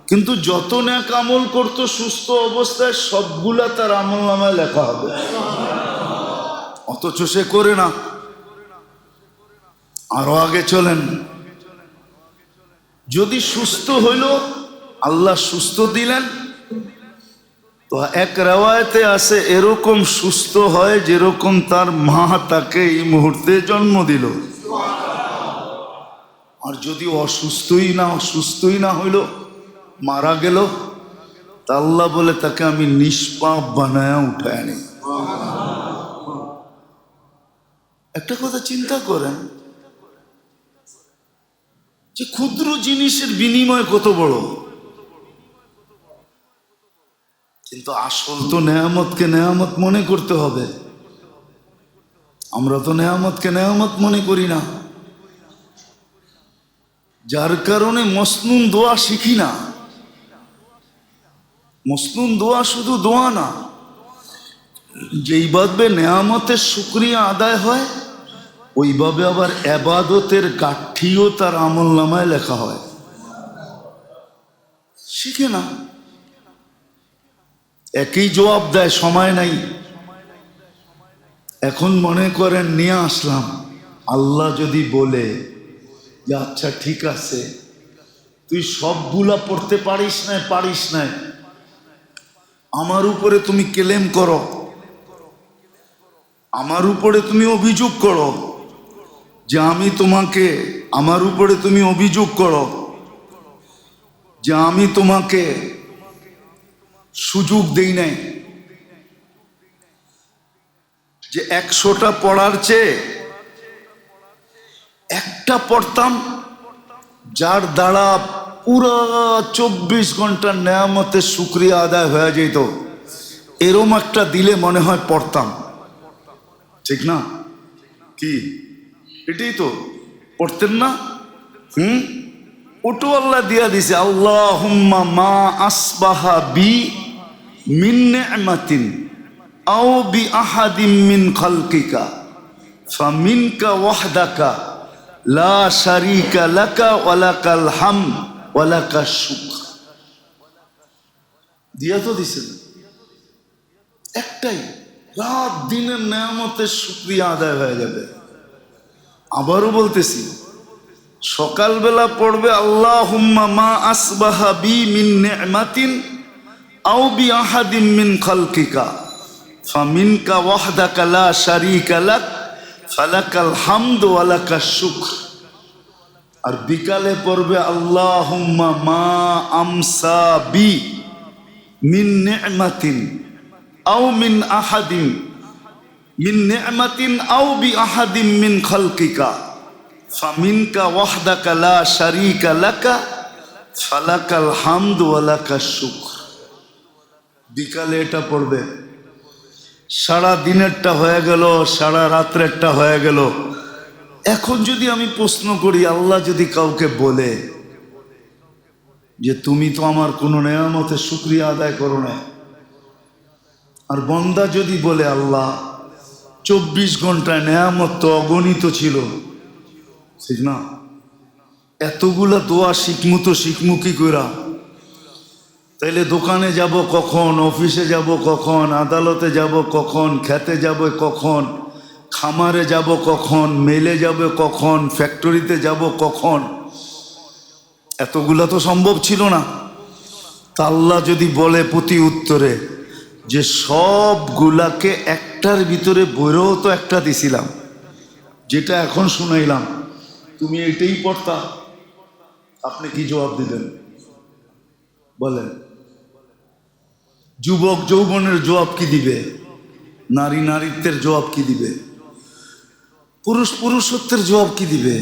কিন্তু যত নেক আমল করত সুস্থ অবস্থায় সবগুলা তার আমল নামায় লেখা হবে, অথচ সে করে না। আরো আগে চলেন, যদি সুস্থ হইল আল্লাহ সুস্থ দিলেন, তো এক রেওয়ায়েতে আছে এরকম সুস্থ হয় যেরকম তার মা তাকে এই মুহূর্তে জন্ম দিল। আর যদি অসুস্থই না হইল, মারা গেল, তা আল্লাহ বলে তাকে আমি নিষ্পাপ বানায়া উঠায় আনি। একটা কথা চিন্তা করেন যে ক্ষুদ্র জিনিসের বিনিময় কত বড়, কিন্তু আসল তো নেয়ামতকে নেয়ামত মনে করতে হবে। আমরা তো নেয়ামতকে নেয়ামত মনে করি না, যার কারণে মসনুন দোয়া শিখি না। মসনুন দোয়া শুধু দোয়া না, যেইভাবে নেয়ামতের শুকরিয়া আদায় হয় ওইভাবে আবার এবাদতের গাঠিও তার আমল নামায় লেখা হয়। শিখে না, একই জবাব দেয়, সময় নাই। এখন মনে করেন নিয়ে আসলাম, আল্লাহ যদি বলে যে আচ্ছা ঠিক আছে তুই সবগুলা পড়তে পারিস নাই, আমার উপরে তুমি ক্লেম করো, আমার উপরে তুমি অভিযোগ করো যে আমি তোমাকে, আমার উপরে তুমি অভিযোগ করো যে আমি তোমাকে সুযোগ দেই নাই, যে 100টা পড়ার চেয়ে একটা পড়তাম যার দ্বারা পুরা 24 ঘন্টার নেয়ামতের শুকরিয়া আদায় হয়ে যেত, এরম একটা দিলে মনে হয় পড়তাম, ঠিক না? কি এটাই তো পড়তেন না? ওটো আল্লাহ দিয়া দিছে, আল্লাহুম্মা মা আসবাহা বি মিন নি'মাতিন আও বি আহাদিম মিন খালকিকা ফামিনকা ওয়াহদাকা লা শারীকা লাকা ওয়া লাকাল হামদ ওয়া লাকাশ শুকর। দিয়া তো দিছেন একটাই, রাত দিনের নেয়ামতের শুকরিয়া আদায় হয়ে যাবে। আবারও বলতেছি, সকালবেলা পড়বে আল্লাহুম্মা মা আসবাহা বি মিন নি'মাতিন আও বি আহাদিম মিন খালকিকা ফামিনকা ওয়াহদাকা লা শারীকা লাক ফালাকাল হামদু ওয়া লাকাশ শুকর। আর বিকালে পড়বে আল্লাহুম্মা মা আমসা বি মিন নি'মাতিন আও মিন আহাদিম মিন নি'মাতিন আও বি আহাদিম মিন খালকিকা ফামিনকা ওয়াহদাকা লা শারীকা লাকা ফালাকাল হামদু ওয়া লাকাশ শুকর। বিকালে এটা পড়বে, সারা দিনেরটা হয়ে গেল, সারা রাত্রেরটা হয়ে গেল। এখন যদি আমি প্রশ্ন করি, আল্লাহ যদি কাউকে বলে যে তুমি তো আমার কোনো নেয়ামতের শুকরিয়া আদায় করো না, আর বন্দা যদি বলে আল্লাহ 24 ঘন্টায় নেয়ামত তো অগণিত ছিল, ঠিক না? এতগুলা দোয়া শিখমু কি কইরা? তাইলে দোকানে যাব কখন, অফিসে যাব কখন, আদালতে যাব কখন, খেতে যাব কখন, খামারে যাব কখন, মেলে যাব কখন, ফ্যাক্টরিতে যাব কখন? এতগুলা তো সম্ভব ছিল না। তা আল্লাহ যদি বলে প্রতি উত্তরে যে সবগুলাকে একটার ভিতরে বইরেও তো একটা দিছিলাম, যেটা এখন শুনাইলাম, তুমি এটাই পড়তা, আপনি কি জবাব দিবেন বলেন? যুবক যৌবনের জবাব কি দিবে? নারী নারীত্বের জবাব কি দিবে? পুরুষ পুরুষত্বের জবাব কি দিবে?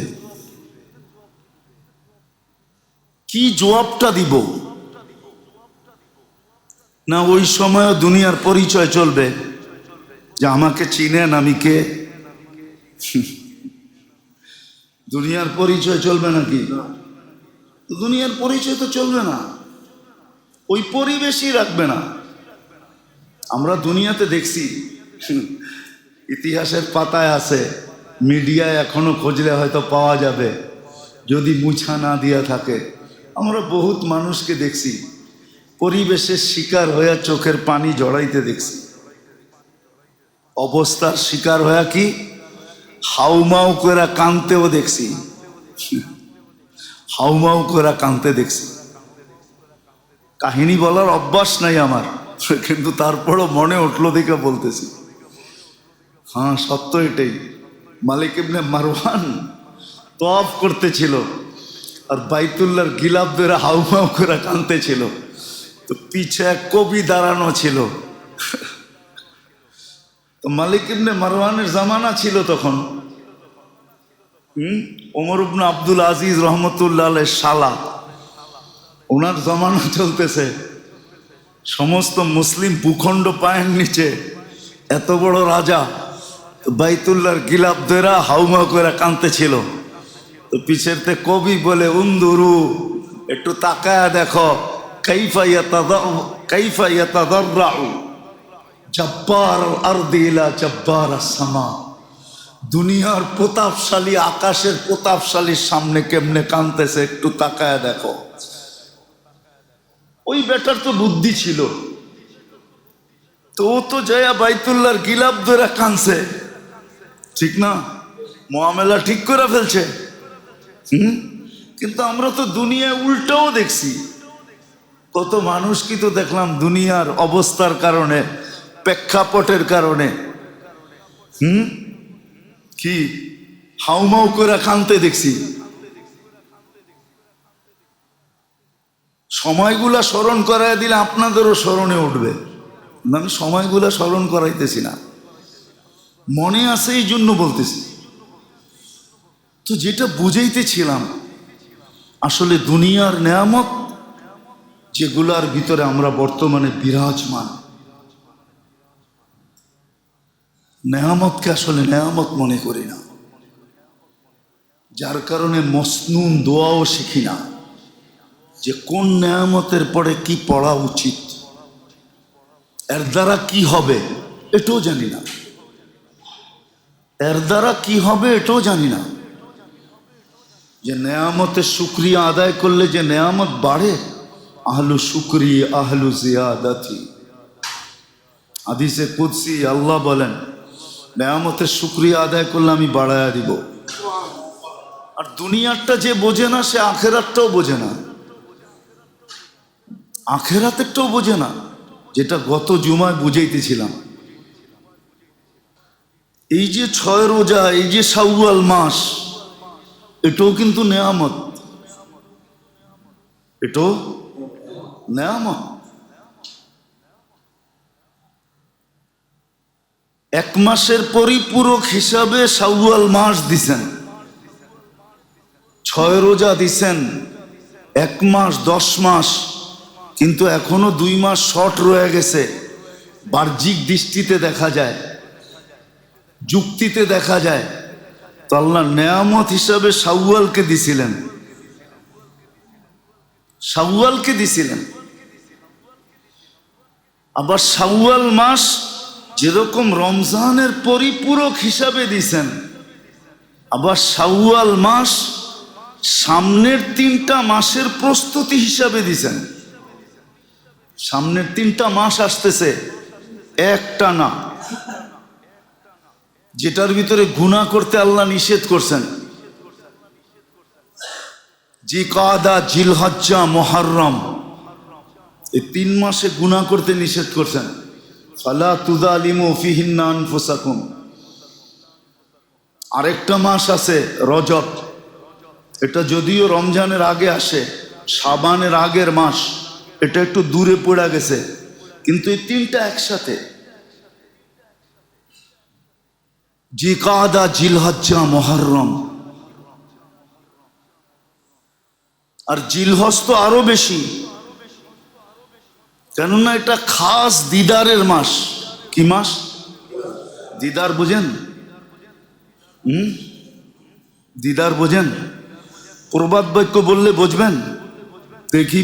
কি জবাবটা দিব? না ওই সময় দুনিয়ার পরিচয় চলবে যে আমাকে চিনেন আমি কে? দুনিয়ার পরিচয় চলবে নাকি? দুনিয়ার পরিচয় তো চলবে না, ওই পরিবেশই রাখবে না। আমরা দুনিয়াতে দেখছি, ইতিহাসের পাতায় আছে, মিডিয়ায় এখনো খুঁজলে হয়তো পাওয়া যাবে যদি মুছা না দিয়া থাকে। আমরা বহুত মানুষকে দেখছি পরিবেশের শিকার হয়ে চোখের পানি জড়াইতে দেখছি, অবস্থার শিকার হয়ে কি হাউমাউ করে কানতেও দেখছি, হাউমাউ করে কানতে দেখছি। কাহিনী বলার অভ্যাস নাই আমার, কিন্তু তারপরও মনে উঠলো দেখে বলতেছি। হ্যাঁ, সত্য এটাই। মালিক ইবনে মারওয়ান তওয়াফ করতেছিল আর বাইতুল্লাহর গিলাফ ধরে হাউমাউ করে কানতেছিল, তো পিছে এক কবি দাঁড়ানো ছিল। তো মালিক ইবনে মারওয়ানের জামানা ছিল তখন, ওমর ইবনে আব্দুল আজিজ রহমতুল্লাহ আলাইহির শালা, ওনার জামানা চলতেছে। সমস্ত মুসলিম ভূখণ্ড পায়ের নিচে, এত বড় রাজা বাইতুল্লাহর গিলাফ ধরে হাউমাউ করে কানতেছিল। তো পিছের তে কবি বলে, উন্দুরু, একটু তাকায়া দেখো, কাইফা ইয়াতাদাররাউ জব্বার আরদি ইলা জব্বার আস-সামা, দুনিয়ার প্রতাপশালী আকাশের প্রতাপশালীর সামনে কেমনে কানতেছে, একটু তাকায়া দেখো। ওই বেটার তো বুদ্ধি ছিল, তো ও তো জয়া বাইতুল্লাহর গিলাফ ধরে কানছে, ঠিক না? মুআমেলা ঠিক করে ফেলছে। কিন্তু আমরা তো দুনিয়ায় উল্টাও দেখছি। কত মানুষ কি তো দেখলাম দুনিয়ার অবস্থার কারণে, প্রেক্ষাপটের কারণে কি হাউমাউ করে কানতে দেখছি। সময়গুলা স্মরণ করাই দিলে আপনাদেরও স্মরণে উঠবে। আমি সময়গুলা স্মরণ করাইতেছি না, মনে আছে এই জন্য বলতেছি। তো যেটা বুঝাইতেছিলাম, আসলে দুনিয়ার নেয়ামত যেগুলার ভিতরে আমরা বর্তমানে বিরাজমান, নেয়ামতকে আসলে নেয়ামত মনে করি না, যার কারণে মসনুন দোয়াও শিখি না, যে কোন নেয়ামতের পরে কি পড়া উচিত, এর দ্বারা কি হবে এটাও জানি না, এর দ্বারা কি হবে এটাও জানি না। যে নেয়ামতের শুকরিয়া আদায় করলে যে নেয়ামত বাড়ে, আহলু শুকরি আহলু জিয়াদাতি, হাদিসে কুদসি আল্লাহ বলেন, নেয়ামতের শুকরিয়া আদায় করলে আমি বাড়ায়া দিব। আর দুনিয়ারটা যে বোঝে না সে আখেরাতটাও বোঝে না, আখেরাতেরটাও বোঝে না, যেটা গত জুমায় বুঝাইতেছিলাম। এই যে 6 রোজা, এই যে শাওয়াল মাস, এটাও কিন্তু নেয়ামত, এটাও নেয়ামত। এক মাসের পরিপূরক হিসাবে শাওয়াল মাস দিছেন, 6 রোজা দিছেন, 1 মাস 10 মাস, কিন্তু এখনো 2 মাস শর্ট রয়ে গেছে। বাহ্যিক দৃষ্টিতে দেখা যায়, যুক্তিতে দেখা যায়। তো আল্লাহ নেয়ামত হিসাবে শাওয়ালকে দিছিলেন, শাওয়ালকে দিছিলেন। আবার শাওয়াল মাস যেরকম রমজানের পরিপূরক হিসাবে দিছেন, আবার শাওয়াল মাস সামনের 3টা মাসের প্রস্তুতি হিসাবে দিছেন। সামনের 3টা মাস আসতেছে একটা না, যেটার ভিতরে গুনাহ করতে আল্লাহ নিষেধ করছেন। জিকাদা, জিলহজ্জা, মুহররম, এই 3 মাসে গুনাহ করতে নিষেধ করছেন। ফালা তুযালিমু ফিহিন্না আনফুসাকুম। আরেকটা মাস আছে রজব, এটা যদিও রমজানের আগে আসে, শাবানের আগের মাস, এটা একটু দূরে পড়ে গেছে, কিন্তু এই 3টা একসাথে, জিকাদা, জিলহজ্জা, মুহররম। আর জিলহজ তো আরো বেশি, কেননা এটা খাস দিদারের মাস। কি মাস? দিদার বোঝেন? দিদার বোঝেন? প্রবাদ বাক্য বললে বুঝবেন? দেখি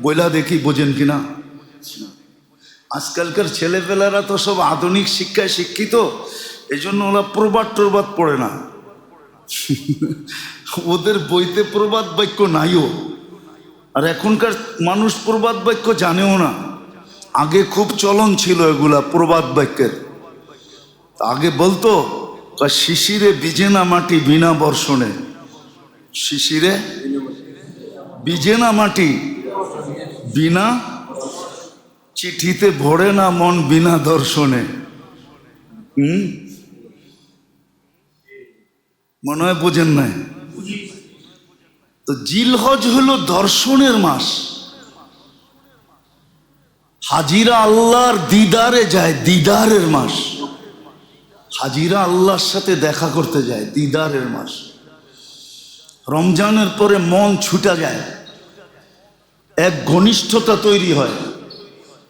বইলা দেখি বোঝেন কিনা। আজকালকার ছেলেপেলারা তো সব আধুনিক শিক্ষায় শিক্ষিত, এই জন্য ওরা প্রবাদ টরবাদ পড়ে না। ওদের বইতে প্রবাদ বাক্য নাইও। আর এখনকার মানুষ প্রবাদ বাক্য জানেও না। আগে খুব চলন ছিল এগুলা প্রবাদ বাক্যের। আগে বলতো শিশিরে বিজে না মাটি বিনা বর্ষণে, শিশিরে বিজে না মাটি বিনা, চিঠিতে ভরে না মন বিনা দর্শনে। মনে হয় বোঝেন নাই? তো জিলহজ হলো দর্শনের মাস। হাজিরা আল্লাহর দিদারে যায়, দিদারের মাস। হাজিরা আল্লাহর সাথে দেখা করতে যায়, দিদারের মাস। রমজানের পরে মন ছুটা যায়, এক ঘনিষ্ঠতা তৈরি হয়,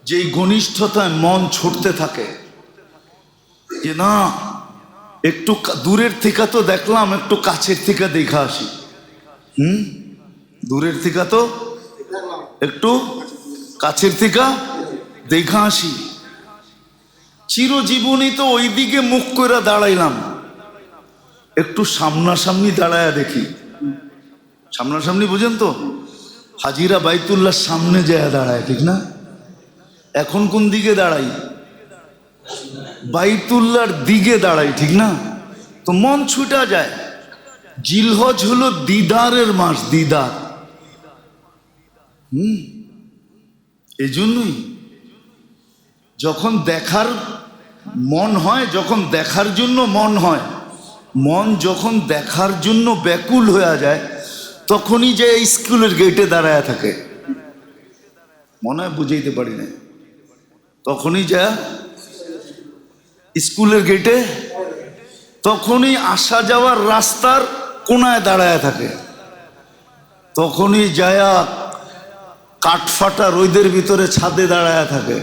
যেই ঘনিষ্ঠতায় মন ছুটতে থাকে যে না একটু দূরের থেকে তো দেখলাম, একটু কাছের থেকে দেখা আসি। দূরের থেকে তো একটু কাছের থেকে দেখা আসি। চিরজীবনী তো ওই দিকে মুখ করে দাঁড়াইলাম, একটু সামনাসামনি দাঁড়ায় দেখি। সামনাসামনি বুঝেন তো? হাজিরা বাইতুল্লাহ সামনে যায় দাঁড়ায়, ঠিক না? এখন কোন দিকে দাঁড়াই? বাইতুল্লাহর দিকে দাঁড়াই, ঠিক না? তো মন ছুটা যায়। জিলহজ হলো দিদারের মাস, দিদার। এই জন্যই যখন দেখার মন হয়, যখন দেখার জন্য মন হয়, মন যখন দেখার জন্য ব্যাকুল হয়ে যায়, তখনই যে স্কুলের গেটে দাঁড়ায় থাকে। মনে হয় বুঝাইতে পারি না। তখনই যা স্কুলের গেটে, তখনই আসা যাওয়ার রাস্তার কোনায় দাঁড়ায় থাকে। তখনই যায়া কাঠফাটা রোদের ভিতরে ছাদে দাঁড়ায় থাকে।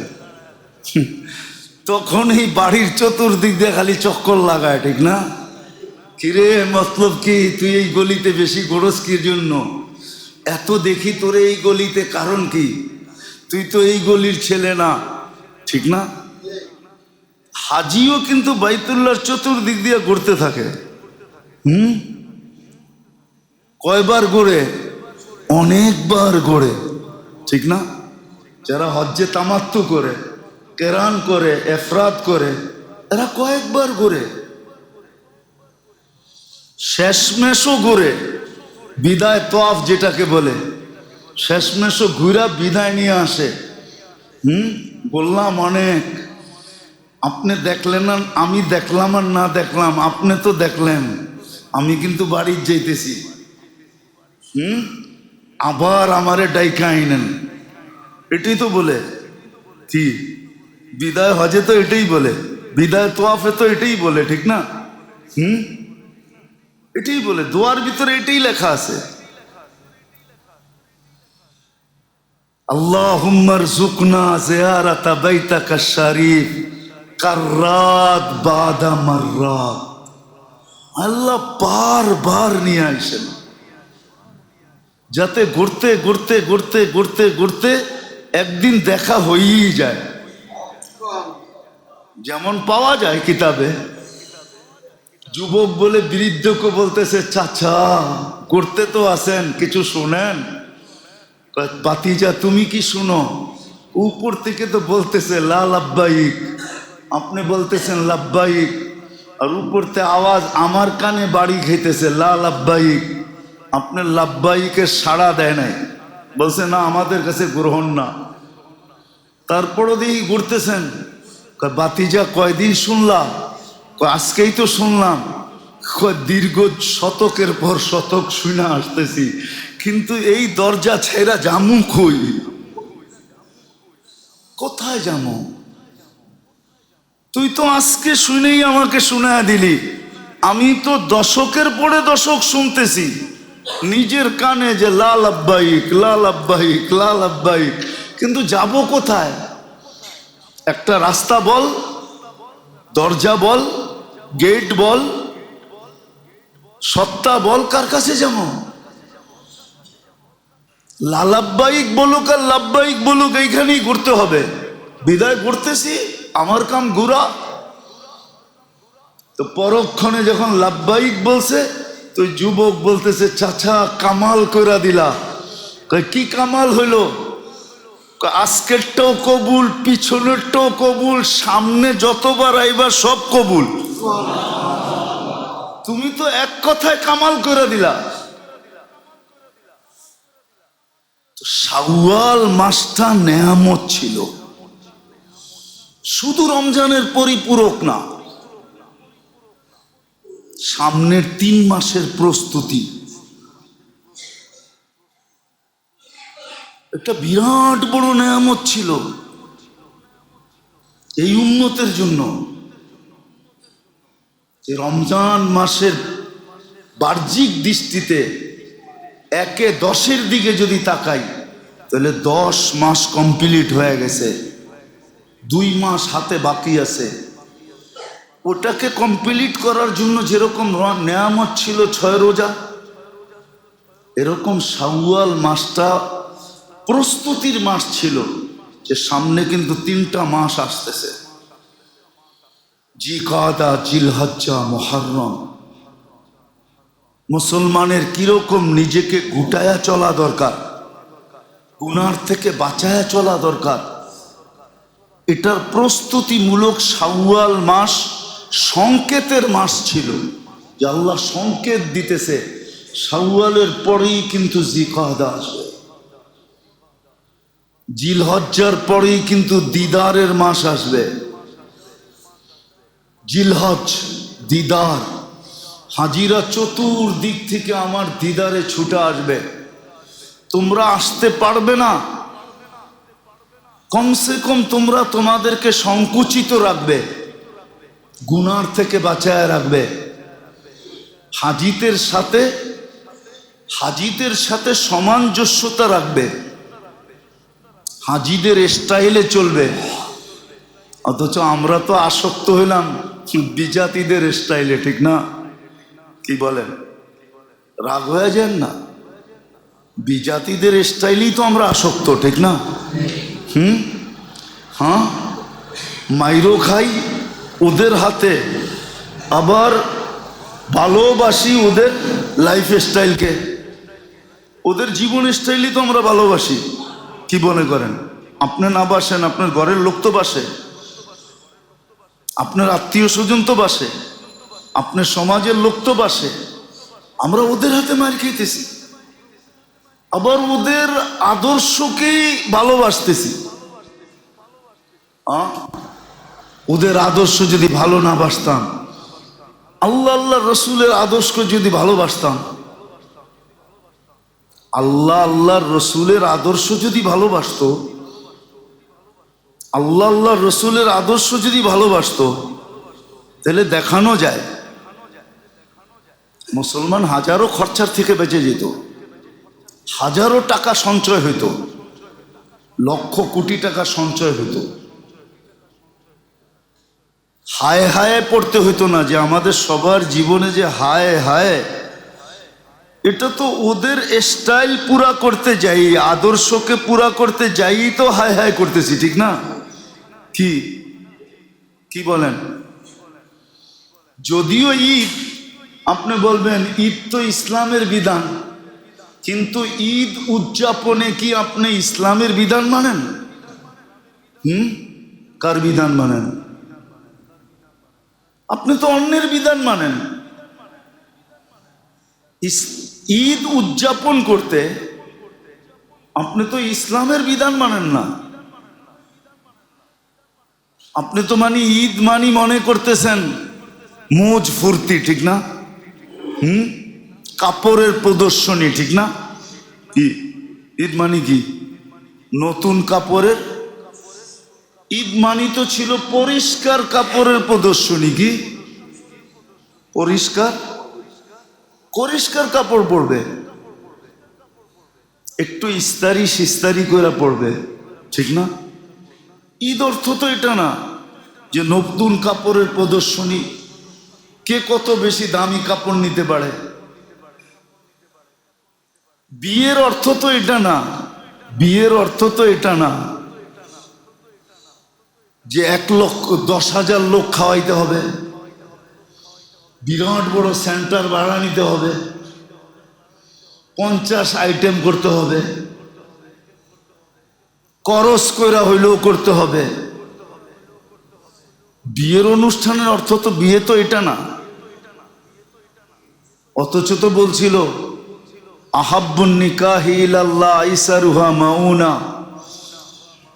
তখনই বাড়ির চতুর্দিক দিয়ে খালি চক্কর লাগায়, ঠিক না? কিরে মতলব কি, তুই এই গলিতে বেশি গড়স কির জন্য? এত দেখি তোরে এই গলিতে, কারণ কি? তুই তো এই গলির ছেলে না, ঠিক না? হাজিও কিন্তু বাইতুল্লাহর চতুর্দিক দিয়ে ঘুরতে থাকে। কয়বার ঘোরে? অনেকবার ঘোরে, ঠিক না? যারা হজ্জে তামাত্তু করে, কেরান করে, এফরাদ করে, এরা কয়েকবার ঘোরে। শেষমেশও ঘুরে, বিদায় তোয়াফ যেটাকে বলে, শেষমেশও ঘুরা বিদায় নিয়ে আসে। বললাম অনেক, আপনি দেখলেন না, আমি দেখলাম আর না দেখলাম, আপনি তো দেখলেন, আমি কিন্তু বাড়ির যাইতেছি। আবার আমারে ডাইকা আইনেন, এটাই তো বলে। কি বিদায় হজে তো এটাই বলে, বিদায় তোয়াফে তো এটাই বলে, ঠিক না? এটাই বলে, দোয়ার ভিতরে এটাই লেখা আছে। আল্লাহুম্মা রযুকনা জিয়ারাতা বাইতাকা শরীফ কাররাত বাদা মাররাত। আল্লাহ বারবার নিয়ে আসেন, যাতে ঘুরতে ঘুরতে ঘুরতে ঘুরতে ঘুরতে একদিন দেখা হয়েই যায়। যেমন পাওয়া যায় কিতাবে, যুবক বলে বৃদ্ধকে বলতেছে, চাচা করতে তো আছেন, কিছু শোনেন। বাতিজা তুমি কি শুনো? উপর থেকে তো বলতেছে লা লাব্বাইক, আপনি বলতেছেন লাব্বাইক, আর উপরতে আওয়াজ আমার কানে বাড়ি খেতেছে লা লাব্বাইক। আপনার লাব্বাইকের সাড়া দেয় নাই, বলছে না আমাদের কাছে গ্রহণ না। তারপরও দেখি ঘুরতেছেন। বাতিজা কয়দিন শুনলাম? আজকেই তো শুনলাম। দীর্ঘ শতকের পর শতক শুনে আসতেছি, কিন্তু এই দরজা ছেড়া জামু কই? কোথায় জামু? তুই তো আজকে শুনেই আমাকে শোনায় দিলি, আমি তো দশকের পরে দশক শুনতেছি। নিজের কানে যে লা লাব্বাইক লা লাব্বাইক লা লাব্বাইক, কিন্তু যাব কোথায়? একটা রাস্তা বল, দরজা বল, গেট বল, সত্তা বল, কার কাছে যাব? লা লাব্বাইক বলুক আর লাব্বাইক বলুক, এইখানেই ঘুরতে হবে। বিদায় করতেছি, আমার কাম ঘুরা। তো পরক্ষণে যখন লাব্বাইক বলছে, তো যুবক বলতেছে, চাচা কামাল কইরা দিলা। কি কামাল হইল? আজকেরটাও কবুল, পিছনেরটাও কবুল, সামনে যতবার আইবা সব কবুল। তুমি তো এক কথায় কামাল করে দিলা। শাওয়াল মাসটা নেয়ামত ছিল, শুধু রমজানের পরিপূরক না, সামনের 3 মাসের প্রস্তুতি। একটা বিরাট বড় নেয়ামত ছিল এই উম্মতের জন্য। যে রমজান মাসের বাহ্যিক দৃষ্টিতে 1-10 দিকে যদি তাকাই, তাহলে 10 মাস কমপ্লিট হয়ে গেছে, 2 মাস হাতে বাকি আছে। ওটাকে কমপ্লিট করার জন্য যেরকম নেয়ামত ছিল 6 রোজা, এরকম শাওয়াল মাসটা প্রস্তুতির মাস ছিল, যে সামনে কিন্তু 3টা মাস আসতেছে, জিকাদা, জিলহজ্জা, মুহররম। মুসলমানের কিরকম নিজেকে গুটায়া চলা দরকার, গুনার থেকে বাঁচায়া চলা দরকার, এটার প্রস্তুতিমূলক শাওয়াল মাস সংকেতের মাস ছিল। যে আল্লাহ সংকেত দিতেছে শাওয়ালের পরেই কিন্তু জিকাদা আসবে, জিলহজ্জার পরেই কিন্তু দিদারের মাস আসবে। জিলহজ, দিদার, হাজিরা চতুর্দিক থেকে আমার দিদারে ছুটে আসবে। তোমরা আসতে পারবে না, কমসে কম তোমরা তোমাদেরকে সংকুচিত রাখবে, গুনার থেকে বাঁচায় রাখবে। হাজিদের সাথে সামঞ্জস্যতা রাখবে, হাজিদের স্টাইলে চলবে। অথচ আমরা তো আসক্ত হইলাম বিজাতিদের স্টাইলে, ঠিক না? কি বলেন? রাগ হয়ে যান না, বিজাতিদের স্টাইলেই তো আমরা আসক্ত, ঠিক না? হ্যাঁ, মাইরো খাই ওদের হাতে, আবার ভালোবাসি ওদের লাইফ স্টাইলকে, ওদের জীবন স্টাইলই তো আমরা ভালোবাসি। কি মনে করেন? আপনি না বাসেন, আপনার ঘরের লোক তো বাসে, আপনার আত্মীয় স্বজন তো বাসে, আপনার সমাজের লোক তো বাসে। আমরা ওদের হাতে মার খেতেছি, আবার ওদের আদর্শকেই ভালোবাসতেছি। ওদের আদর্শ যদি ভালো না বাসতাম, আল্লাহ রসুলের আদর্শ যদি ভালোবাসতাম, আল্লাহর রসুলের আদর্শ যদি ভালোবাসতো, আল্লাহ রসুলের আদর্শ যদি ভালোবাসতো, তাহলে দেখানো যায় মুসলমান হাজারো খরচার থেকে বেঁচে যেত, হাজারো টাকা সঞ্চয় হইত, লক্ষ কোটি টাকা সঞ্চয় হইত। হায় হায় পড়তে হইতো না, যে আমাদের সবার জীবনে যে হায় হায়, এটা তো ওদের স্টাইল পুরা করতে যাই, আদর্শকে পুরা করতে যাই তো হায় হায় করতেছি, ঠিক না? কি বলেন? যদিও ঈদ, আপনি বলবেন ঈদ তো ইসলামের বিধান, কিন্তু ঈদ উদযাপনে কি আপনি ইসলামের বিধান মানেন? কার বিধান মানেন? আপনি তো অন্যের বিধান মানেন। ঈদ উদযাপন করতে আপনি তো ইসলামের বিধান মানেন না, আপনি তো ঈদ মনে করতেছেন মৌজ ফুর্তি, ঠিক না? কাপড়ের প্রদর্শনী, ঠিক না? কি ঈদ কি? নতুন কাপড়ের ঈদ তো ছিল পরিষ্কার কাপড়ের প্রদর্শনী। কি পরিষ্কার কাপড় পরবে, একটু ইস্তারি সিস্তারি করে পড়বে, ঠিক না? ঈদ অর্থ তো এটা না যে নতুন কাপড়ের প্রদর্শনী, কে কত বেশি দামি কাপড় নিতে পারে। বিয়ের অর্থ তো এটা না, বিয়ের অর্থ তো এটা না যে 1,10,000 লোক খাওয়াইতে হবে, বিরাট বড় সেন্টার ভাড়া নিতে হবে, 50 আইটেম করতে হবে, করস কইরা হইলেও করতে হবে। বিয়ের অনুষ্ঠানের অর্থ তো বিয়ে তো এটা না। অথচ তো বলছিল আহাব্বুন নিকাহি ইলাল্লাহ আইসারুহা মাউনা,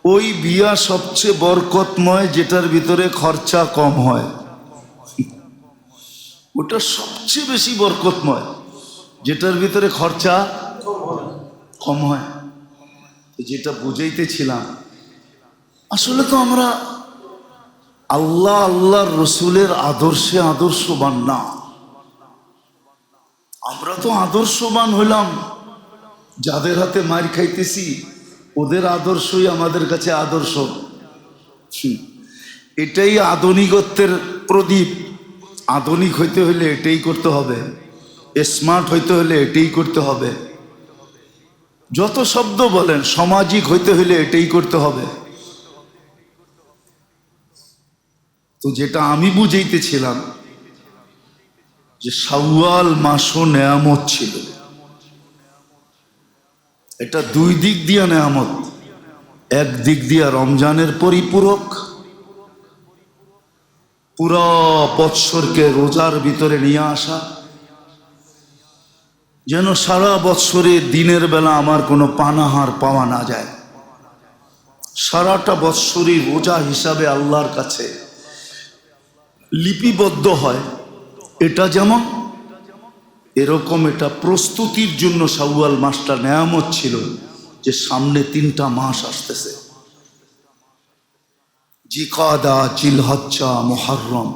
ওই বিয়া সবচেয়ে বরকতময় যেটার ভিতরে খরচা কম হয়, ওটা সবচেয়ে বেশি বরকতময় যেটার ভিতরে খরচা কম হয়। যেটা বুঝাইতেছিলাম, আসলে তো আমরা আল্লাহ আল্লাহর রসুলের আদর্শে আদর্শবান না। আমরা তো আদর্শবান হইলাম যাদের হাতে মার খাইতেছি, ওদের আদর্শই আমাদের কাছে আদর্শ। এটাই আধুনিকত্বের প্রদীপ। আধুনিক হইতে হলে এটাই করতে হবে, স্মার্ট হইতে হলে এটাই করতে হবে, যত শব্দ বলেন, সামাজিক হইতে হলে এটাই করতে হবে। তো যেটা আমি বুঝাইতেছিলাম যে শাওয়াল মাসও নেয়ামত ছিল, এটা দুই দিক দিয়া নেয়ামত। এক দিক দিয়া রমজানের পরিপূরক, পুরো বৎসরকে রোজার ভিতরে নিয়ে আসা, যেন সারা বৎসরে দিনের বেলা আমার কোনো পানাহার পাওয়া না যায়, সারাটা বৎসরই রোজা হিসাবে আল্লাহর কাছে লিপিবদ্ধ হয়। এটা যেমন এরকম এটা প্রস্তুতির জন্য শাওয়াল মাসটা নেয়ামত ছিল, যে সামনে 3টা মাস আসতেছে, জিকাদা, জিলহজ্জা, মুহররম।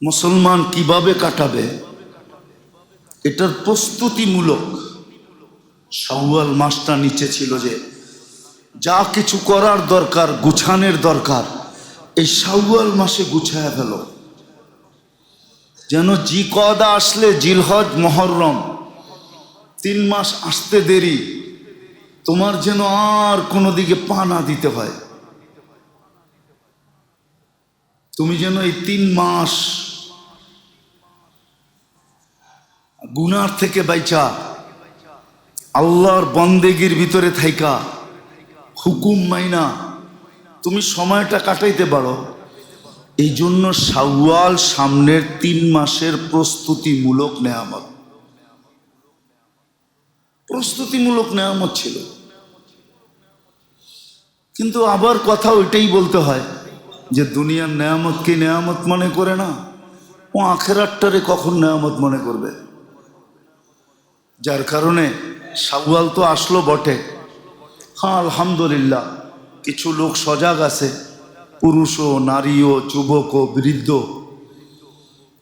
মুসলমান কিভাবে কাটাবে এটার প্রস্তুতিমূলক শাওয়াল মাসটা নিচে ছিল, যে যা কিছু করার দরকার, গুছানোর দরকার, এই শাওয়াল মাসে গুছায়া ফেল, যেন জিকাদা আসলে জিলহজ, মুহররম 3 মাস আসতে দেরি, তোমার যেন আর কোনো দিকে পা না দিতে হয়। তুমি যেন এই 3 মাস গুনার থেকে বাইচা আল্লাহর বন্দেগীর ভিতরে থাইকা হুকুম মাইনা তুমি সময়টা কাটাইতে পারো। এই জন্য শাওয়াল সামনের 3 মাসের প্রস্তুতিমূলক নেয়ামত, প্রস্তুতিমূলক নেয়ামত ছিল। কিন্তু আবার কথা ওইটাই বলতে হয় যে দুনিয়ার নেয়ামতকে নেয়ামত মনে করে না, ও আখেরাতটারে কখন নেয়ামত মনে করবে? যার কারণে শাওয়াল তো আসলো বটে, হ্যাঁ আলহামদুলিল্লাহ কিছু লোক সজাগ আছে, পুরুষও, নারীও, যুবকও, বৃদ্ধ,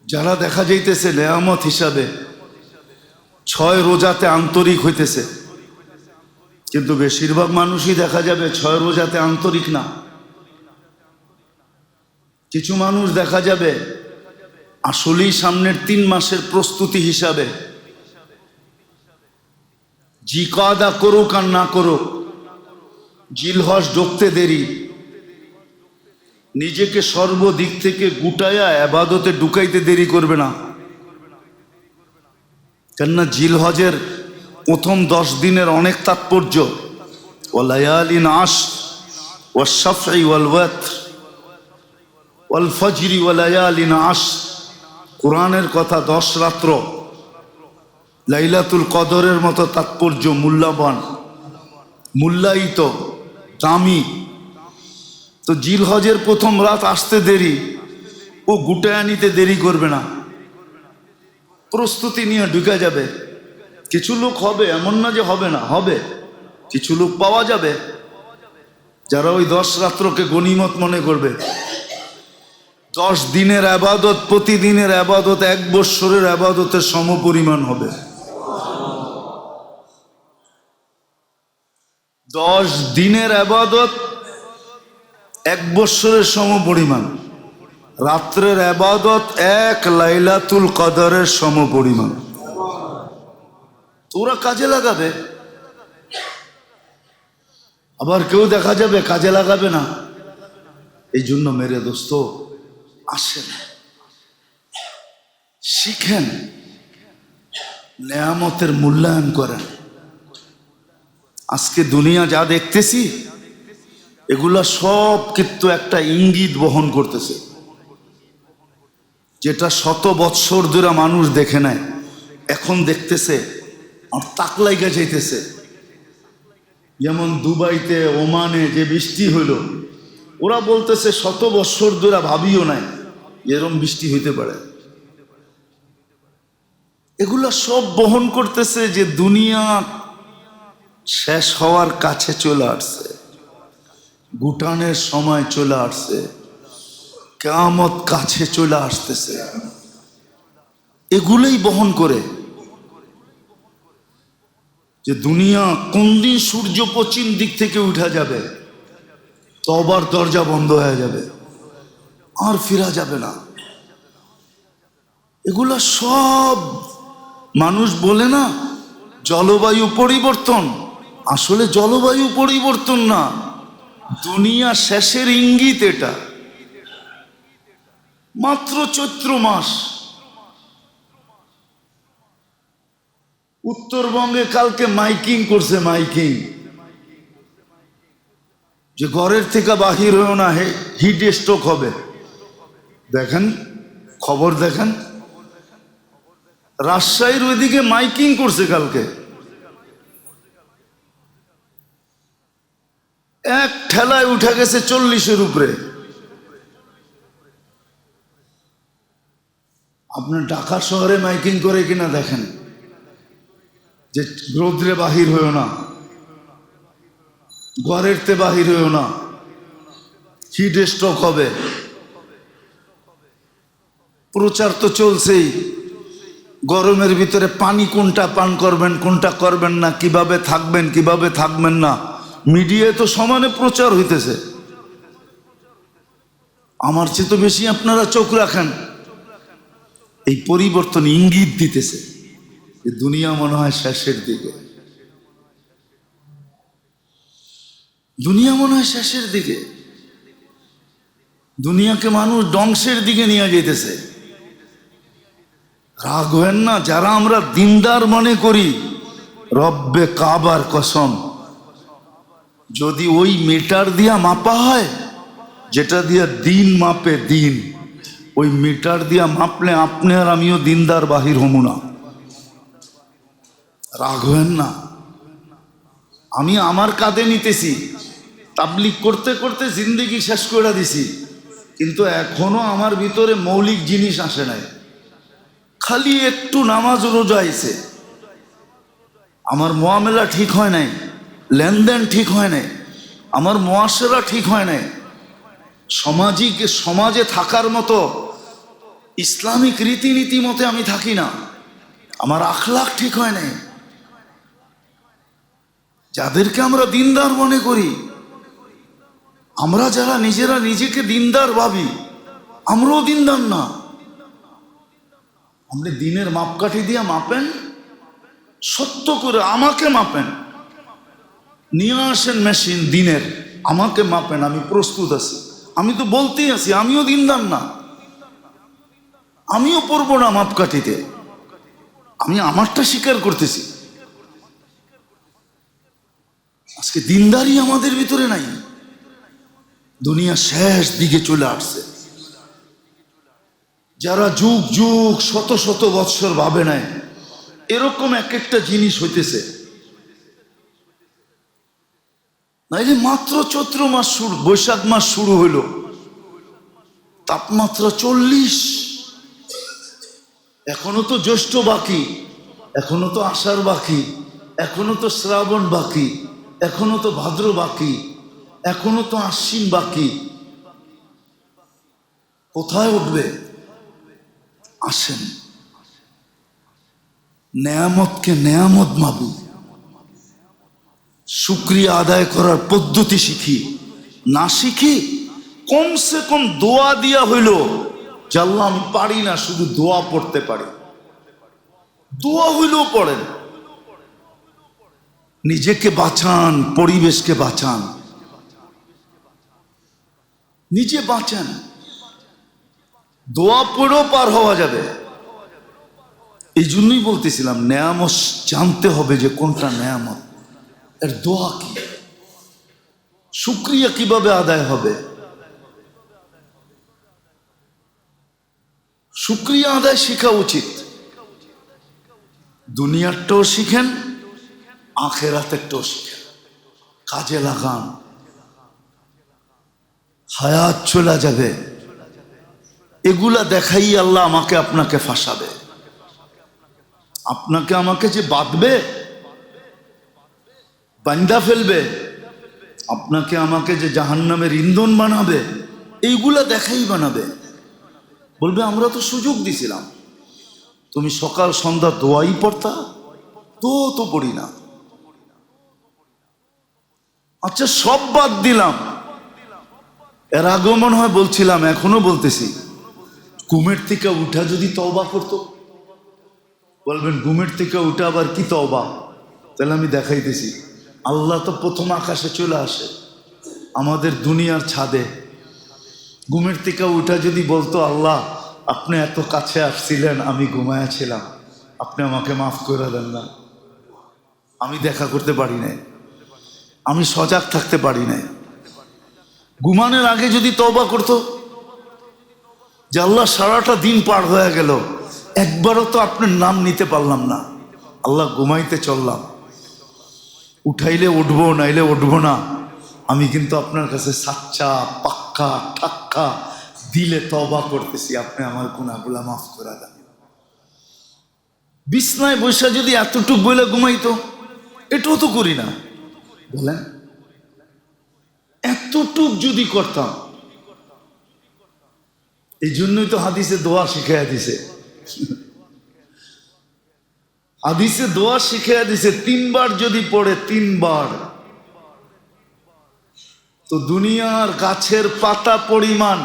যারা দেখা যাইতেছে নেয়ামত হিসাবে 6 রোজাতে আন্তরিক হইতেছে। কিন্তু বেশিরভাগ মানুষই দেখা যাবে 6 রোজাতে আন্তরিক না। কিছু মানুষ দেখা যাবে আসলেই সামনের 3 মাসের প্রস্তুতি হিসাবে জিকাদা করুক আর না করুক, জিলহজ ঢুকতে দেরি, নিজেকে সর্বদিক থেকে গুটায়া ইবাদতে ঢুকাইতে দেরি করবে না। কেননা জিলহজের প্রথম 10 দিনের অনেক তাৎপর্য। ওয়ালায়ালিন আশর ওয়াশ-শাফঈ ওয়াল-ওয়াতর ওয়াল ফজরি ওয়ালায়ালিন আশর, কোরআনের কথা 10 রাত্র, লাইলাতুল কদরের মতো তাৎপর্য, মূল্যবান, মূল্যায়িত, দামি। তো জিলহজের প্রথম রাত আসতে দেরি, ও গুটায়া নিতে দেরি করবে না, প্রস্তুতি নিয়ে ঢুকে যাবে। কিছু লোক হবে, এমন না যে হবে না, হবে, কিছু লোক পাওয়া যাবে যারা ওই 10 রাত্রকে গনিমত মনে করবে। 10 দিনের আবাদত, প্রতিদিনের আবাদত 1 বৎসরের আবাদতের সমপরিমাণ হবে। 10 দিনের আবাদত 1 বৎসরের সমপরিমাণ, রাত্রের আবাদত 1 লাইলাতুল কদরের সমপরিমাণ। তোরা কাজে লাগাবে, আবার কেউ দেখা যাবে কাজে লাগাবে না। এই জন্য মেরে দোস্ত, আসেন শিখেন, নেয়ামতের মূল্যায়ন করেন। আজকে দুনিয়া যা দেখতেছি এগুলা সব কিন্তু একটা ইঙ্গিত বহন করতেছে, যেটা শত বৎসর ধরে মানুষ দেখে নাই, এখন দেখতেছে আর তাক লাইগা যাইতেছে। যেমন দুবাইতে, ওমানে যে বৃষ্টি হইল, ওরা বলতেছে শত বৎসর ধরে ভাবিও নাই এরম বৃষ্টি হইতে পারে। এগুলা সব বহন করতেছে যে দুনিয়া শেষ হওয়ার কাছে চলে আসছে, গুটানের সময় চলে আসছে, কিয়ামত কাছে চলে আসতেছে। এগুলোই বহন করে যে দুনিয়া কোন দিন সূর্য পশ্চিম দিক থেকে উঠা যাবে, তওবার দরজা বন্ধ হয়ে যাবে, আর ফিরা যাবে না। এগুলা সব মানুষ বলে না জলবায়ু পরিবর্তন, আসলে জলবায়ু পরিবর্তন না, দুনিয়া শেষের ইঙ্গিত। এটা মাত্র চৈত্র মাস। উত্তরবঙ্গে কালকে মাইকিং করছে, মাইকিং যে ঘরের থেকে বাহির হয়েও না, হিট স্ট্রোক হবে। দেখেন খবর, দেখেন রাজশাহীর ওইদিকে মাইকিং করছে কালকে, এক ঠেলায় উঠে গেছে 40-এর উপরে। আপনার ঢাকা শহরে মাইকিং করে কিনা দেখেন যে রৌদ্রে বাহির হয়েও না, ঘরের তে বাহির হয়েও না, হিট স্ট্রোক হবে। প্রচার তো চলছেই, গরমের ভিতরে পানি কোনটা পান করবেন, কোনটা করবেন না, কিভাবে থাকবেন, কিভাবে থাকবেন না, মিডিয়ায় তো সমানে প্রচার হইতেছে। আমার চেয়ে তো বেশি আপনারা চোখ রাখেন। এই পরিবর্তন ইঙ্গিত দিতেছে যে দুনিয়া মনে হয় শেষের দিকে, দুনিয়া মনে হয় শেষের দিকে। দুনিয়াকে মানুষ ধ্বংসের দিকে নিয়ে যেতেছে। রাগ হবেন না, যারা আমরা দিনদার মনে করি, রব্বে কাবার কসম, যদি ওই মিটার দিয়া মাপা হয় যেটা দিয়া দিন মাপে দিন, ওই মিটার দিয়া মাপলে আপনি আর আমিও দিনদার বাহির হমু না। রাগ হবেন না, আমি আমার কাঁধে নিতেছি, তাবলিগ করতে করতে জিন্দেগি শেষ করে দিছি, কিন্তু এখনো আমার ভিতরে মৌলিক জিনিস আসে নাই। খালি একটু নামাজ রোজা আইছে, আমার মুআমেলা ঠিক হয় নাই, লেনদেন ঠিক হয় নাই, আমার মুআশারা ঠিক হয় নাই, সমাজে থাকার মতো ইসলামিক রীতিনীতি মতে আমি থাকি না, আমার আখলাক ঠিক হয় নাই। যাদেরকে আমরা দিনদার মনে করি, আমরা যারা নিজেরা নিজেকে দিনদার ভাবি, আমরাও দিনদার না। আপনি দিনের মাপকাঠি দিয়ে মাপেন, সত্য করে আমাকে মাপেন, নিয়ে আসেন মেশিন দিনের, আমাকে মাপেন, আমি প্রস্তুত আছি। আমি তো বলতেই আছি আমিও দিনদার না, আমিও পড়বো না মাপকাঠিতে, আমি আমারটা স্বীকার করতেছি। আজকে দিনদারি আমাদের ভিতরে নাই, দুনিয়া শেষ দিকে চলে আসছে। যারা যুগ যুগ শত শত বৎসর ভাবে নাই, এরকম এক একটা জিনিস হইতেছে। নাইলে মাত্র চৈত্র মাস শুরু, বৈশাখ মাস শুরু হইল, তাপমাত্রা 40, এখনো তো জ্যৈষ্ঠ বাকি, এখনো তো আষাঢ় বাকি, এখনো তো শ্রাবণ বাকি, এখনো তো ভাদ্র বাকি, এখনো তো আশ্বিন বাকি। কোথায় উঠবে? আসেন নেয়ামতকে নেয়ামত ভাবি, শুকরিয়া আদায় করার পদ্ধতি শিখি, না শিখি কমসে কম দোয়া দিয়া হইল যে আল্লাহ আমি পারি না, শুধু দোয়া পড়তে পারি, দোয়া হইলেও পড়েন। নিজেকে বাঁচান, পরিবেশকে বাঁচান, নিজে বাঁচান। দোয়া পড়েও পার হওয়া যাবে। এই জন্যই বলতেছিলাম নেয়ামত জানতে হবে যে কোনটা নেয়ামত, এর দোয়া কি, শুকরিয়া কিভাবে আদায় হবে। শুকরিয়া আদায় শেখা উচিত। দুনিয়ারটাও শিখেন, আখেরাতেরটাও শিখেন, কাজে লাগান। হায়াত চলে যাবে, এগুলা দেখাই আল্লাহ আমাকে আপনাকে ফাঁসাবে। আপনাকে আমাকে যে বাঁধবে, বান্দা ফেলবে, আপনাকে আমাকে যে জাহান্নামের ইন্ধন বানাবে, এইগুলা দেখাই বানাবে। বলবে আমরা তো সুযোগ দিছিলাম, তুমি সকাল সন্ধ্যা দোয়াই পড়তা, তো পড়ি না। আচ্ছা সব বাদ দিলাম। এর আগেও মনে হয় বলছিলাম, এখনো বলতেছি, ঘুমের থেকে উঠা যদি তওবা করতো। বলবেন ঘুমের থেকে উঠা আবার কি তওবা? তাহলে আমি দেখাইতেছি। আল্লাহ তো প্রথম আকাশে চলে আসে, আমাদের দুনিয়ার ছাদে। ঘুমের থেকে উঠা যদি বলতো আল্লাহ আপনি এত কাছে আসছিলেন, আমি ঘুমায়াছিলাম, আপনি আমাকে মাফ করে দেন না, আমি দেখা করতে পারি নাই, আমি সজাগ থাকতে পারি নাই। ঘুমানোর আগে যদি তওবা করতো যে আল্লাহ সারাটা দিন পার হয়ে গেল, একবারও তো আপনার নাম নিতে পারলাম না, আল্লাহ ঘুমাইতে চললাম, উঠাইলে উঠবো নাইলে উঠবো না, আমি কিন্তু আপনার কাছে সাচ্চা পাক্কা ঠাক্কা দিলে তওবা করতেছি, আপনি আমার গুনাহগুলা মাফ করে দেন। বিছনায় বসে যদি এতটুক বলে ঘুমাইতো, এটাও তো করি না, বলেন এতটুক যদি করতাম। এই জন্যই তো হাদিসে দোয়া শিখাইয়া দিছে, হাদিসে দোয়া শিখাইয়া দিছে 3 বার যদি পড়ে, 3 বার, তো দুনিয়ার গাছের পাতা পরিমাণ,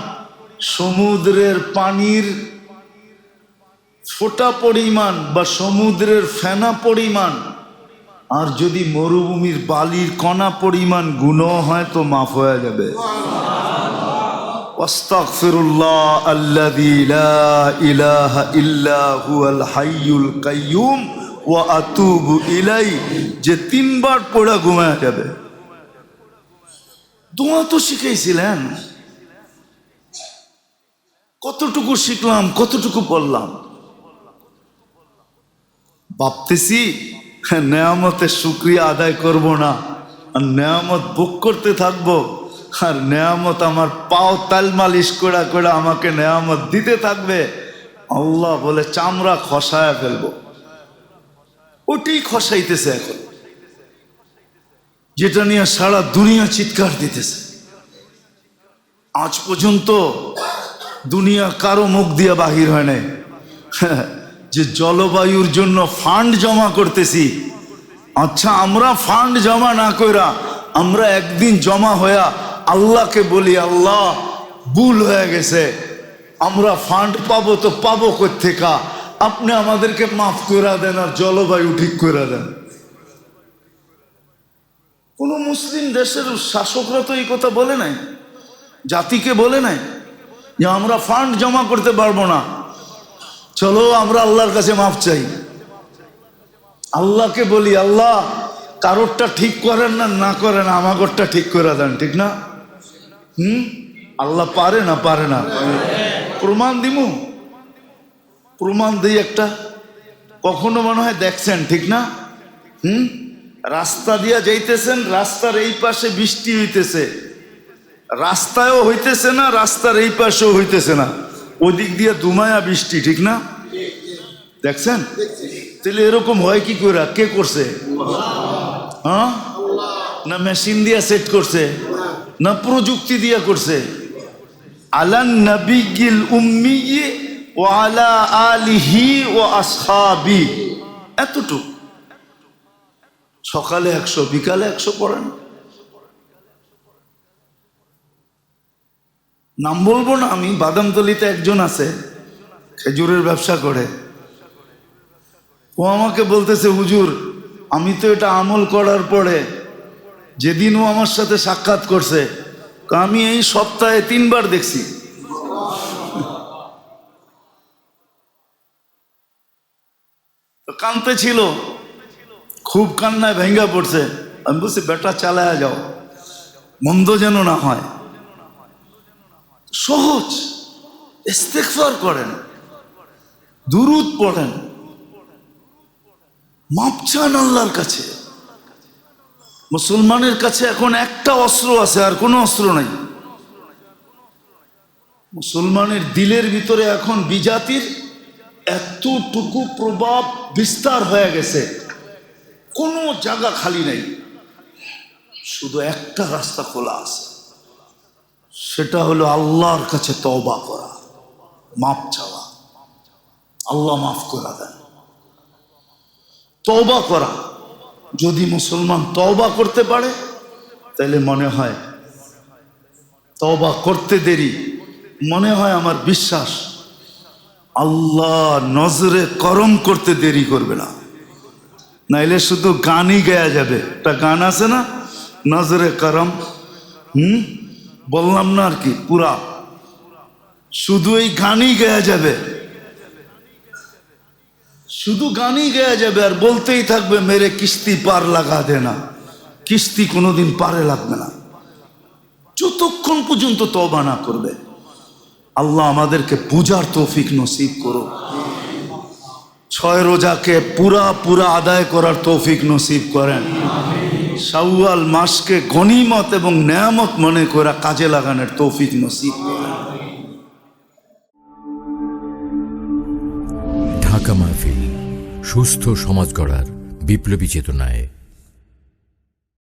সমুদ্রের পানির ফোঁটা পরিমাণ বা সমুদ্রের ফেনা পরিমাণ, আর যদি মরুভূমির বালির কণা পরিমাণ গুনাহ হয় তো মাফ হয়ে যাবে। আস্তাগফিরুল্লাহ আল্লাযী লা ইলাহা ইল্লা হুয়াল হাইয়ুল কাইয়্যুম ওয়া আতুবু ইলাইহি, যে 3 বার পড়া ঘুমায়া যাবে। দোয়া তো শিখাইছিলেন, কতটুকু শিখলাম, কতটুকু পড়লাম। ভাবতেছি নেয়ামতের শুকরিয়া আদায় করব না, আর নেয়ামত ভোগ করতে থাকবো, আর নেয়ামত আমার পাও তাল মালিশ করে করে আমাকে নেয়ামত দিতে থাকবে। আল্লাহ বলে চামড়া খসায়া ফেলবো। ওটাই খসাইতেছে এখন, যেটা নিয়ে সারা দুনিয়া চিৎকার দিতেছে। আজ পর্যন্ত দুনিয়া কারো মুখ দিয়ে বাহির হয় নাই যে জলবায়ুর জন্য ফান্ড জমা করতেছি। আচ্ছা আমরা ফান্ড জমা না কইরা আমরা একদিন জমা হইয়া আল্লাহকে বলি, আল্লাহ ভুল হয়ে গেছে, আমরা ফান্ড পাবো তো পাবো কোত্থেকা, আপনি আমাদেরকে মাফ করে দেন আর জলবায়ু ঠিক করে দেন। কোন মুসলিম দেশের শাসকরা তো এই কথা বলে নাই, জাতিকে বলে নাই যে আমরা ফান্ড জমা করতে পারবো না, চলো আমরা আল্লাহর কাছে মাফ চাই। আল্লাহকে বলি, আল্লাহ কারোরটা ঠিক করেন না, না করেন আমাগরটা ঠিক করে দেন, ঠিক না? আল্লাহ পারে না? পারে না? প্রমাণ দিমু, প্রমাণ দিই একটা। কখনো মনে হয় দেখছেন, ঠিক না? রাস্তা দিয়া যাইতেছেন, রাস্তার এই পাশে বৃষ্টি হইতেছে, রাস্তায়ও হইতেছে না, রাস্তার এই পাশেও হইতেছে না, ওদিক দিয়ে দুমায়া বৃষ্টি, ঠিক না? দেখছেন? তাহলে এরকম হয় কি করে? কে করছে? হ্যাঁ, না মেশিন দিয়া সেট করছে, না প্রযুক্তি দিয়া করছে? আলান নবিয়্যিল উম্মি ওয়া আলা আলিহি ওয়া আসহাবি, এতটুকু। সকালে 100, বিকালে 100 পড়েন। নাম বলবো না আমি, বাদামতলিতে একজন আছে খেজুরের ব্যবসা করে। ও আমাকে বলতেছে, হুজুর আমি তো এটা আমল করার পরে, যেদিন ও আমার সাথে সাক্ষাৎ করছে, আমি এই সপ্তাহে 3 বার দেখছি। কানতে ছিল, খুব কান্নায় ভেঙ্গা পড়ছে। আমি বলছি, বেটা চালায়া যাও, মন্দ যেন না হয়। সহজ, ইস্তেগফার করেন, দুরূদ পড়েন, মাপ চান আল্লাহর কাছে। মুসলমানের কাছে এখন একটা অস্ত্র আছে, আর কোনো অস্ত্র নাই। মুসলমানের দিলের ভিতরে এখন বিজাতির এতটুকু প্রভাব বিস্তার হয়ে গেছে, কোনো জায়গা খালি নেই, শুধু একটা রাস্তা খোলা আছে, সেটা হলো আল্লাহর কাছে তওবা করা, মাপ চাওয়া। আল্লাহ মাফ করে দেন, তওবা করা। যদি মুসলমান তওবা করতে পারে, তাহলে মনে হয় তওবা করতে দেরি, মনে হয় আমার বিশ্বাস আল্লাহ নজরে করম করতে দেরি করবে না। নাইলে শুধু গানই গায়া যাবে। একটা গান আছে না, নজরে করম, বললাম না আর কি, পুরা শুধু এই গানই গায়া যাবে, শুধু গানই গায়া যাবে, আর বলতেই থাকবে মেরে কিস্তি পার লাগা দেনা। কিস্তি কোনোদিন পারে লাগবে না যতক্ষণ পর্যন্ত তওবা না করবে। আল্লাহ আমাদেরকে বুঝার তৌফিক নসিব করো, 6 রোজাকে পুরা আদায় করার তৌফিক নসিব করেন, শাওয়াল মাসকে গনিমত এবং নেয়ামত মনে করে কাজে লাগানোর তৌফিক নসিব করেন। ঢাকা মাহফিল, সুস্থ সমাজ গড়ার বিপ্লবী চেতনায়।